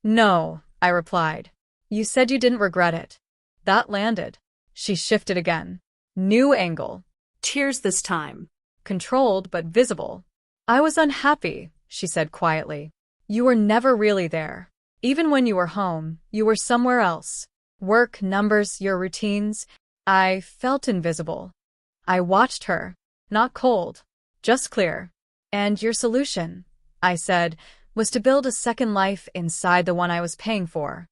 A: "No," I replied. "You said you didn't regret it." That landed. She shifted again. New angle.
B: Tears this time.
A: Controlled but visible. "I was unhappy," she said quietly. "You were never really there. Even when you were home, you were somewhere else. Work, numbers, your routines. I felt invisible." I watched her. Not cold. Just clear. "And your solution," I said, "was to build a second life inside the one I was paying for."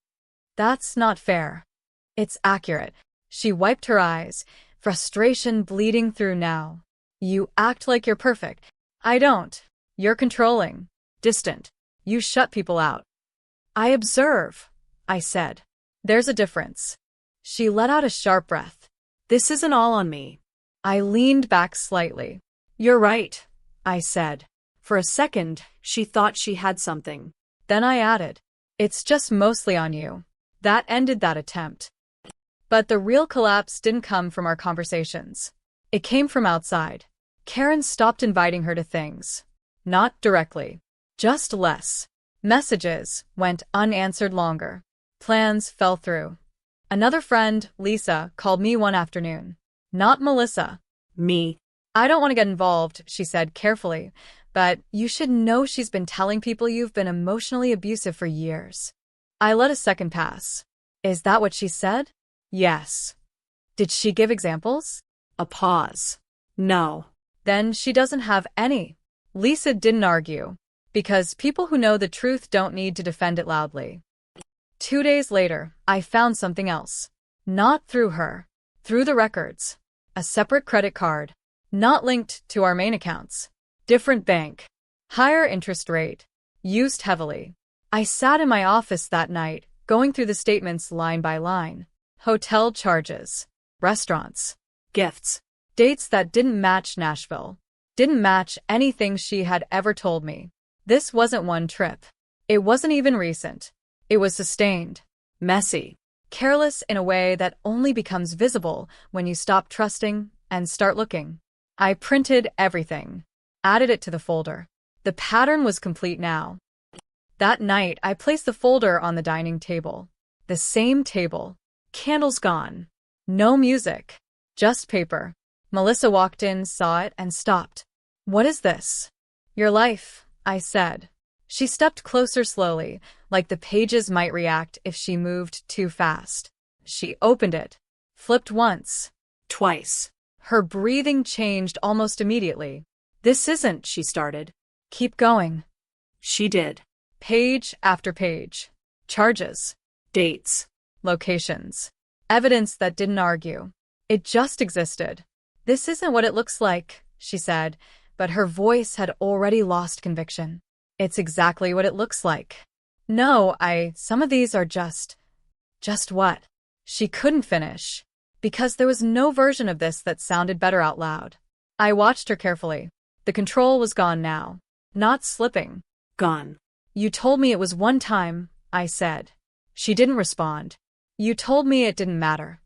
A: "That's not fair." "It's accurate." She wiped her eyes, frustration bleeding through now. "You act like you're perfect." "I don't. You're controlling. Distant. You shut people out." "I observe," I said. "There's a difference." She let out a sharp breath.
B: "This isn't all on me."
A: I leaned back slightly. "You're right," I said.
B: For a second, she thought she had something.
A: Then I added, "It's just mostly on you." That ended that attempt. But the real collapse didn't come from our conversations. It came from outside. Karen stopped inviting her to things. Not directly. Just less. Messages went unanswered longer. Plans fell through. Another friend, Lisa, called me one afternoon. Not Melissa.
B: Me.
A: "I don't want to get involved," she said carefully, "but you should know she's been telling people you've been emotionally abusive for years." I let a second pass. Is that what she said? Yes. Did she give examples?
B: A pause. No.
A: Then she doesn't have any. Lisa didn't argue, because people who know the truth don't need to defend it loudly. 2 days later, I found something else. Not through her. Through the records. A separate credit card. Not linked to our main accounts. Different bank. Higher interest rate. Used heavily. I sat in my office that night, going through the statements line by line. Hotel charges. Restaurants.
B: Gifts.
A: Dates that didn't match Nashville. Didn't match anything she had ever told me. This wasn't one trip. It wasn't even recent. It was sustained.
B: Messy.
A: Careless in a way that only becomes visible when you stop trusting and start looking. I printed everything. Added it to the folder. The pattern was complete now. That night, I placed the folder on the dining table. The same table. Candles gone. No music. Just paper. Melissa walked in, saw it, and stopped. What is this? Your life, I said. She stepped closer slowly, like the pages might react if she moved too fast. She opened it. Flipped once.
B: Twice.
A: Her breathing changed almost immediately.
B: This isn't, she started.
A: Keep going.
B: She did.
A: Page after page. Charges.
B: Dates.
A: Locations. Evidence that didn't argue. It just existed. This isn't what it looks like, she said, but her voice had already lost conviction. It's exactly what it looks like. No, some of these are just what? She couldn't finish, because there was no version of this that sounded better out loud. I watched her carefully. The control was gone now. Not slipping.
B: Gone.
A: You told me it was one time, I said. She didn't respond. You told me it didn't matter.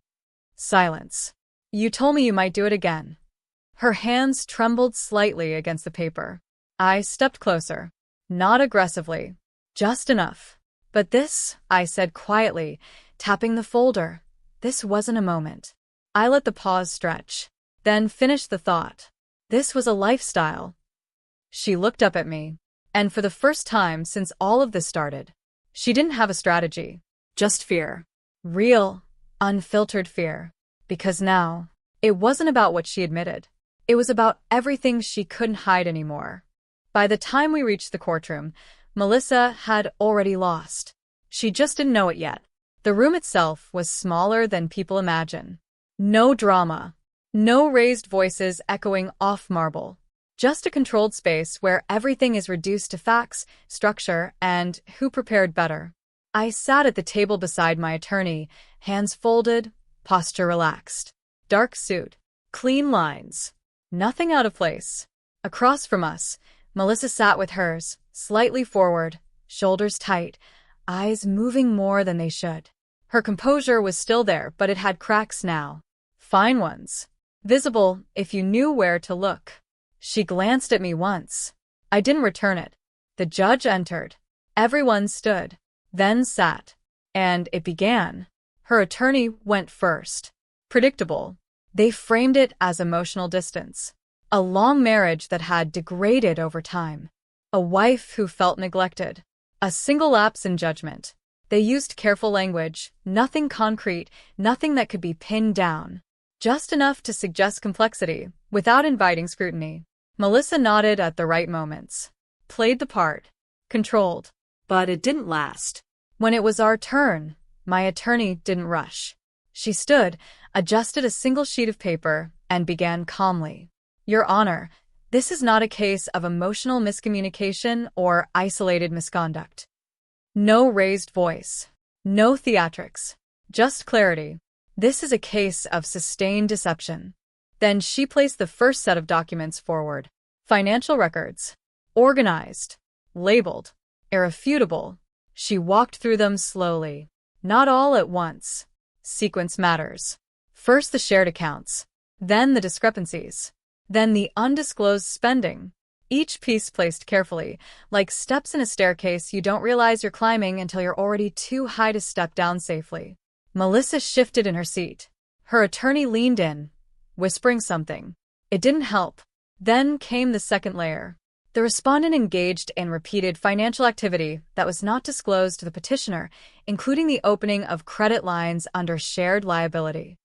A: Silence. You told me you might do it again. Her hands trembled slightly against the paper. I stepped closer. Not aggressively. Just enough. But this, I said quietly, tapping the folder, this wasn't a moment. I let the pause stretch. Then finished the thought. This was a lifestyle. She looked up at me. And for the first time since all of this started, she didn't have a strategy. Just fear. Real, unfiltered fear. Because now, it wasn't about what she admitted. It was about everything she couldn't hide anymore. By the time we reached the courtroom, Melissa had already lost. She just didn't know it yet. The room itself was smaller than people imagine. No drama. No raised voices echoing off marble. Just a controlled space where everything is reduced to facts, structure, and who prepared better. I sat at the table beside my attorney, hands folded, posture relaxed. Dark suit. Clean lines. Nothing out of place. Across from us, Melissa sat with hers, slightly forward, shoulders tight, eyes moving more than they should. Her composure was still there, but it had cracks now. Fine ones. Visible if you knew where to look. She glanced at me once. I didn't return it. The judge entered. Everyone stood. Then sat. And it began. Her attorney went first. Predictable. They framed it as emotional distance. A long marriage that had degraded over time. A wife who felt neglected. A single lapse in judgment. They used careful language, nothing concrete, nothing that could be pinned down. Just enough to suggest complexity, without inviting scrutiny. Melissa nodded at the right moments. Played the part. Controlled.
B: But it didn't last.
A: When it was our turn, my attorney didn't rush. She stood, adjusted a single sheet of paper, and began calmly. Your Honor, this is not a case of emotional miscommunication or isolated misconduct. No raised voice. No theatrics. Just clarity. This is a case of sustained deception. Then she placed the first set of documents forward. Financial records. Organized. Labeled. Irrefutable. She walked through them slowly. Not all at once. Sequence matters. First the shared accounts. Then the discrepancies. Then the undisclosed spending. Each piece placed carefully, like steps in a staircase you don't realize you're climbing until you're already too high to step down safely. Melissa shifted in her seat. Her attorney leaned in, whispering something. It didn't help. Then came the second layer. The respondent engaged in repeated financial activity that was not disclosed to the petitioner, including the opening of credit lines under shared liability.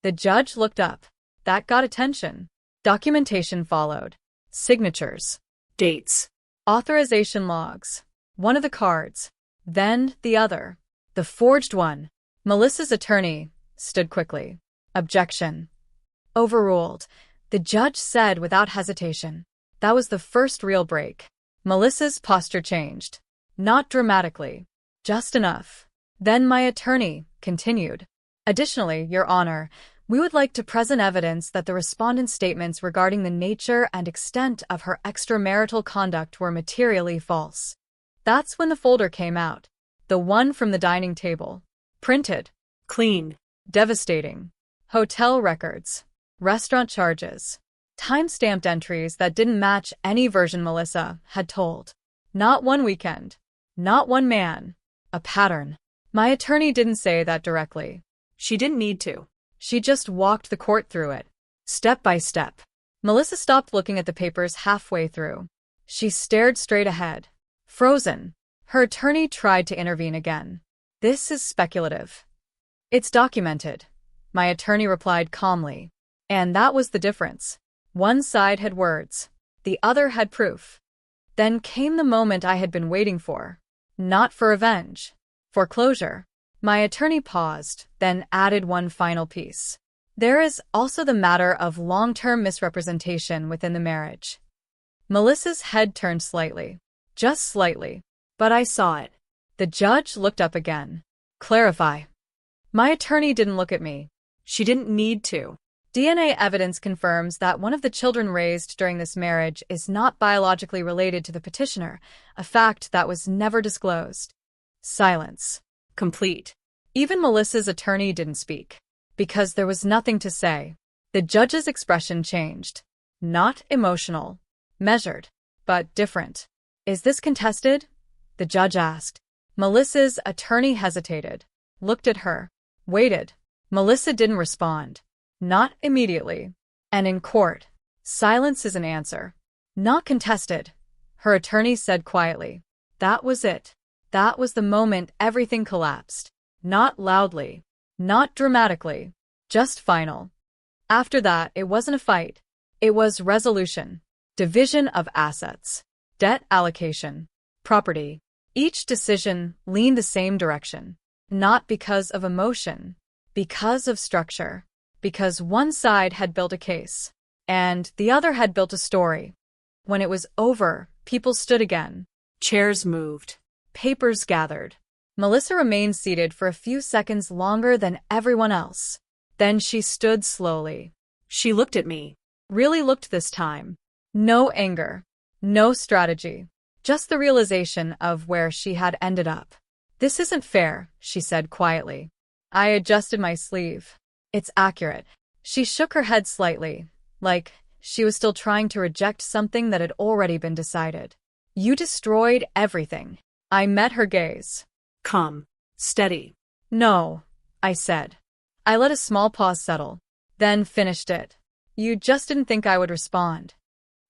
A: The judge looked up. That got attention. Documentation followed. Signatures.
B: Dates.
A: Authorization logs. One of the cards. Then the other. The forged one. Melissa's attorney stood quickly. Objection. Overruled. The judge said without hesitation. That was the first real break. Melissa's posture changed. Not dramatically. Just enough. Then my attorney continued. Additionally, Your Honor, we would like to present evidence that the respondent's statements regarding the nature and extent of her extramarital conduct were materially false. That's when the folder came out. The one from the dining table. Printed.
B: Clean.
A: Devastating. Hotel records. Restaurant charges. Time-stamped entries that didn't match any version Melissa had told. Not one weekend. Not one man. A pattern. My attorney didn't say that directly.
B: She didn't need to.
A: She just walked the court through it. Step by step. Melissa stopped looking at the papers halfway through. She stared straight ahead. Frozen. Her attorney tried to intervene again. This is speculative. It's documented. My attorney replied calmly. And that was the difference. One side had words. The other had proof. Then came the moment I had been waiting for. Not for revenge. For closure. My attorney paused, then added one final piece. There is also the matter of long-term misrepresentation within the marriage. Melissa's head turned slightly. Just slightly. But I saw it. The judge looked up again. Clarify. My attorney didn't look at me.
B: She didn't need to.
A: DNA evidence confirms that one of the children raised during this marriage is not biologically related to the petitioner, a fact that was never disclosed. Silence.
B: Complete.
A: Even Melissa's attorney didn't speak. Because there was nothing to say. The judge's expression changed. Not emotional. Measured. But different. Is this contested? The judge asked. Melissa's attorney hesitated. Looked at her. Waited. Melissa didn't respond. Not immediately. And in court, silence is an answer. Not contested. Her attorney said quietly. That was it. That was the moment everything collapsed. Not loudly. Not dramatically. Just final. After that, it wasn't a fight. It was resolution. Division of assets. Debt allocation. Property. Each decision leaned the same direction. Not because of emotion. Because of structure. Because one side had built a case. And the other had built a story. When it was over, people stood again.
B: Chairs moved.
A: Papers gathered. Melissa remained seated for a few seconds longer than everyone else. Then she stood slowly.
B: She looked at me.
A: Really looked this time. No anger. No strategy. Just the realization of where she had ended up. This isn't fair, she said quietly. I adjusted my sleeve. It's accurate. She shook her head slightly, like she was still trying to reject something that had already been decided. You destroyed everything. I met her gaze.
B: Calm. Steady.
A: No, I said. I let a small pause settle, then finished it. You just didn't think I would respond.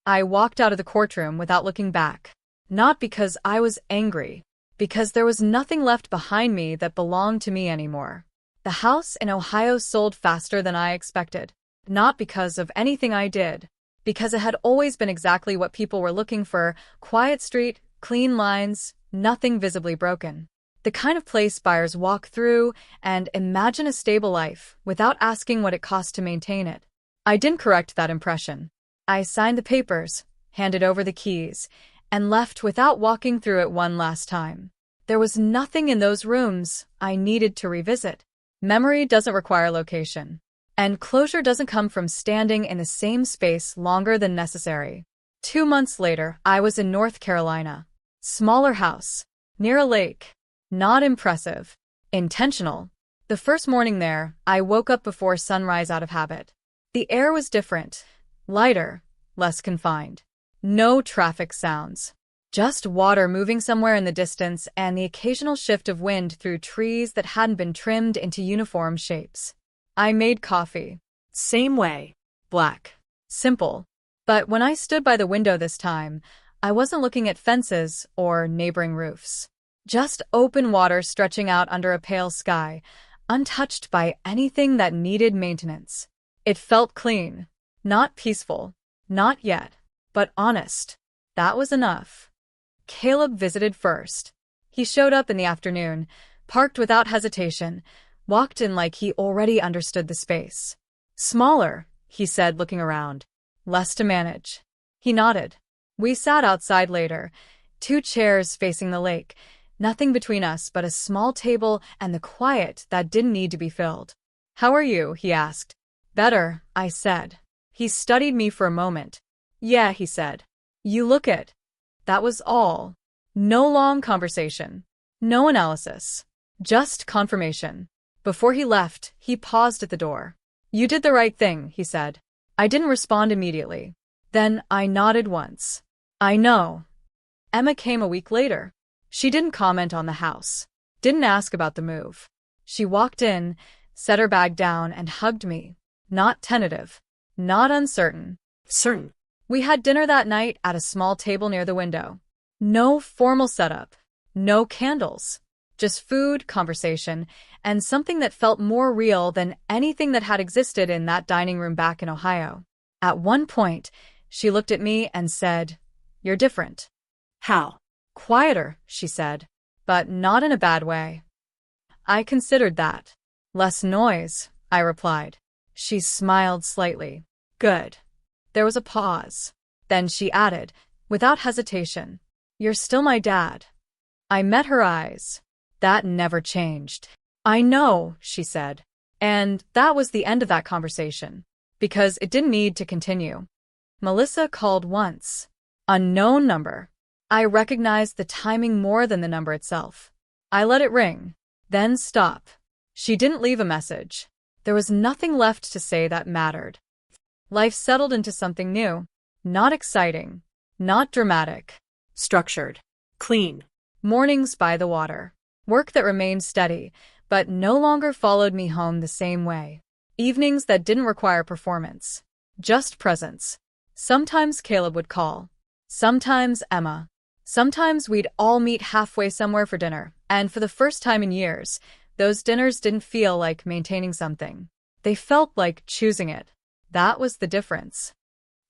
A: I walked out of the courtroom without looking back. Not because I was angry, because there was nothing left behind me that belonged to me anymore. The house in Ohio sold faster than I expected. Not because of anything I did. Because it had always been exactly what people were looking for. Quiet street, clean lines, nothing visibly broken. The kind of place buyers walk through and imagine a stable life without asking what it cost to maintain it. I didn't correct that impression. I signed the papers, handed over the keys, and left without walking through it one last time. There was nothing in those rooms I needed to revisit. Memory doesn't require location. And closure doesn't come from standing in the same space longer than necessary. 2 months later, I was in North Carolina. Smaller house. Near a lake. Not impressive. Intentional. The first morning there, I woke up before sunrise out of habit. The air was different. Lighter. Less confined. No traffic sounds. Just water moving somewhere in the distance and the occasional shift of wind through trees that hadn't been trimmed into uniform shapes. I made coffee.
B: Same way.
A: Black. Simple. But when I stood by the window this time, I wasn't looking at fences or neighboring roofs. Just open water stretching out under a pale sky, untouched by anything that needed maintenance. It felt clean. Not peaceful. Not yet. But honest. That was enough. Caleb visited first. He showed up in the afternoon, parked without hesitation, walked in like he already understood the space. Smaller, he said, looking around. Less to manage. He nodded. We sat outside later, 2 chairs facing the lake, nothing between us but a small table and the quiet that didn't need to be filled. "How are you?" he asked. "Better," I said. He studied me for a moment. "Yeah," he said. "You look it." That was all. No long conversation. No analysis. Just confirmation. Before he left, he paused at the door. "You did the right thing," he said. I didn't respond immediately. Then I nodded once. "I know." Emma came a week later. She didn't comment on the house. Didn't ask about the move. She walked in, set her bag down, and hugged me. Not tentative. Not uncertain.
B: Certain.
A: We had dinner that night at a small table near the window. No formal setup. No candles. Just food, conversation, and something that felt more real than anything that had existed in that dining room back in Ohio. At one point, she looked at me and said, "You're different."
B: How?
A: "Quieter," she said, "but not in a bad way." I considered that. "Less noise," I replied. She smiled slightly. "Good." There was a pause. Then she added, without hesitation, "You're still my dad." I met her eyes. That never changed. "I know," she said. And that was the end of that conversation, because it didn't need to continue. Melissa called once. Unknown number. I recognized the timing more than the number itself. I let it ring, then stop. She didn't leave a message. There was nothing left to say that mattered. Life settled into something new. Not exciting. Not dramatic.
B: Structured. Clean.
A: Mornings by the water. Work that remained steady, but no longer followed me home the same way. Evenings that didn't require performance. Just presence. Sometimes Caleb would call. Sometimes Emma. Sometimes we'd all meet halfway somewhere for dinner, and for the first time in years, those dinners didn't feel like maintaining something. They felt like choosing it. That was the difference.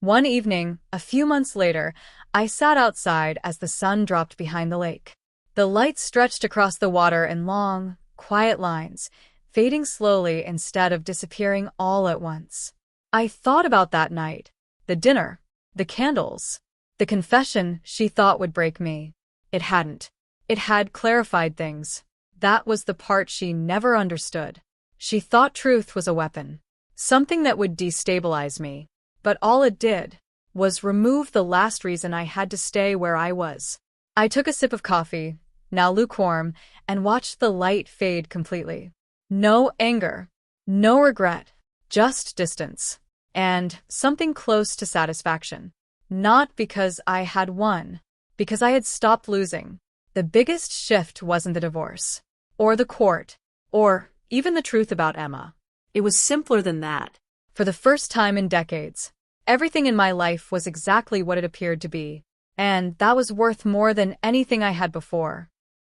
A: One evening, a few months later, I sat outside as the sun dropped behind the lake. The light stretched across the water in long, quiet lines, fading slowly instead of disappearing all at once. I thought about that night, the dinner, the candles, the confession she thought would break me. It hadn't. It had clarified things. That was the part she never understood. She thought truth was a weapon, something that would destabilize me. But all it did was remove the last reason I had to stay where I was. I took a sip of coffee, now lukewarm, and watched the light fade completely. No anger, no regret, just distance, and something close to satisfaction. Not because I had won, because I had stopped losing. The biggest shift wasn't the divorce, or the court, or even the truth about Emma.
B: It was simpler than that.
A: For the first time in decades, everything in my life was exactly what it appeared to be, and that was worth more than anything I had before.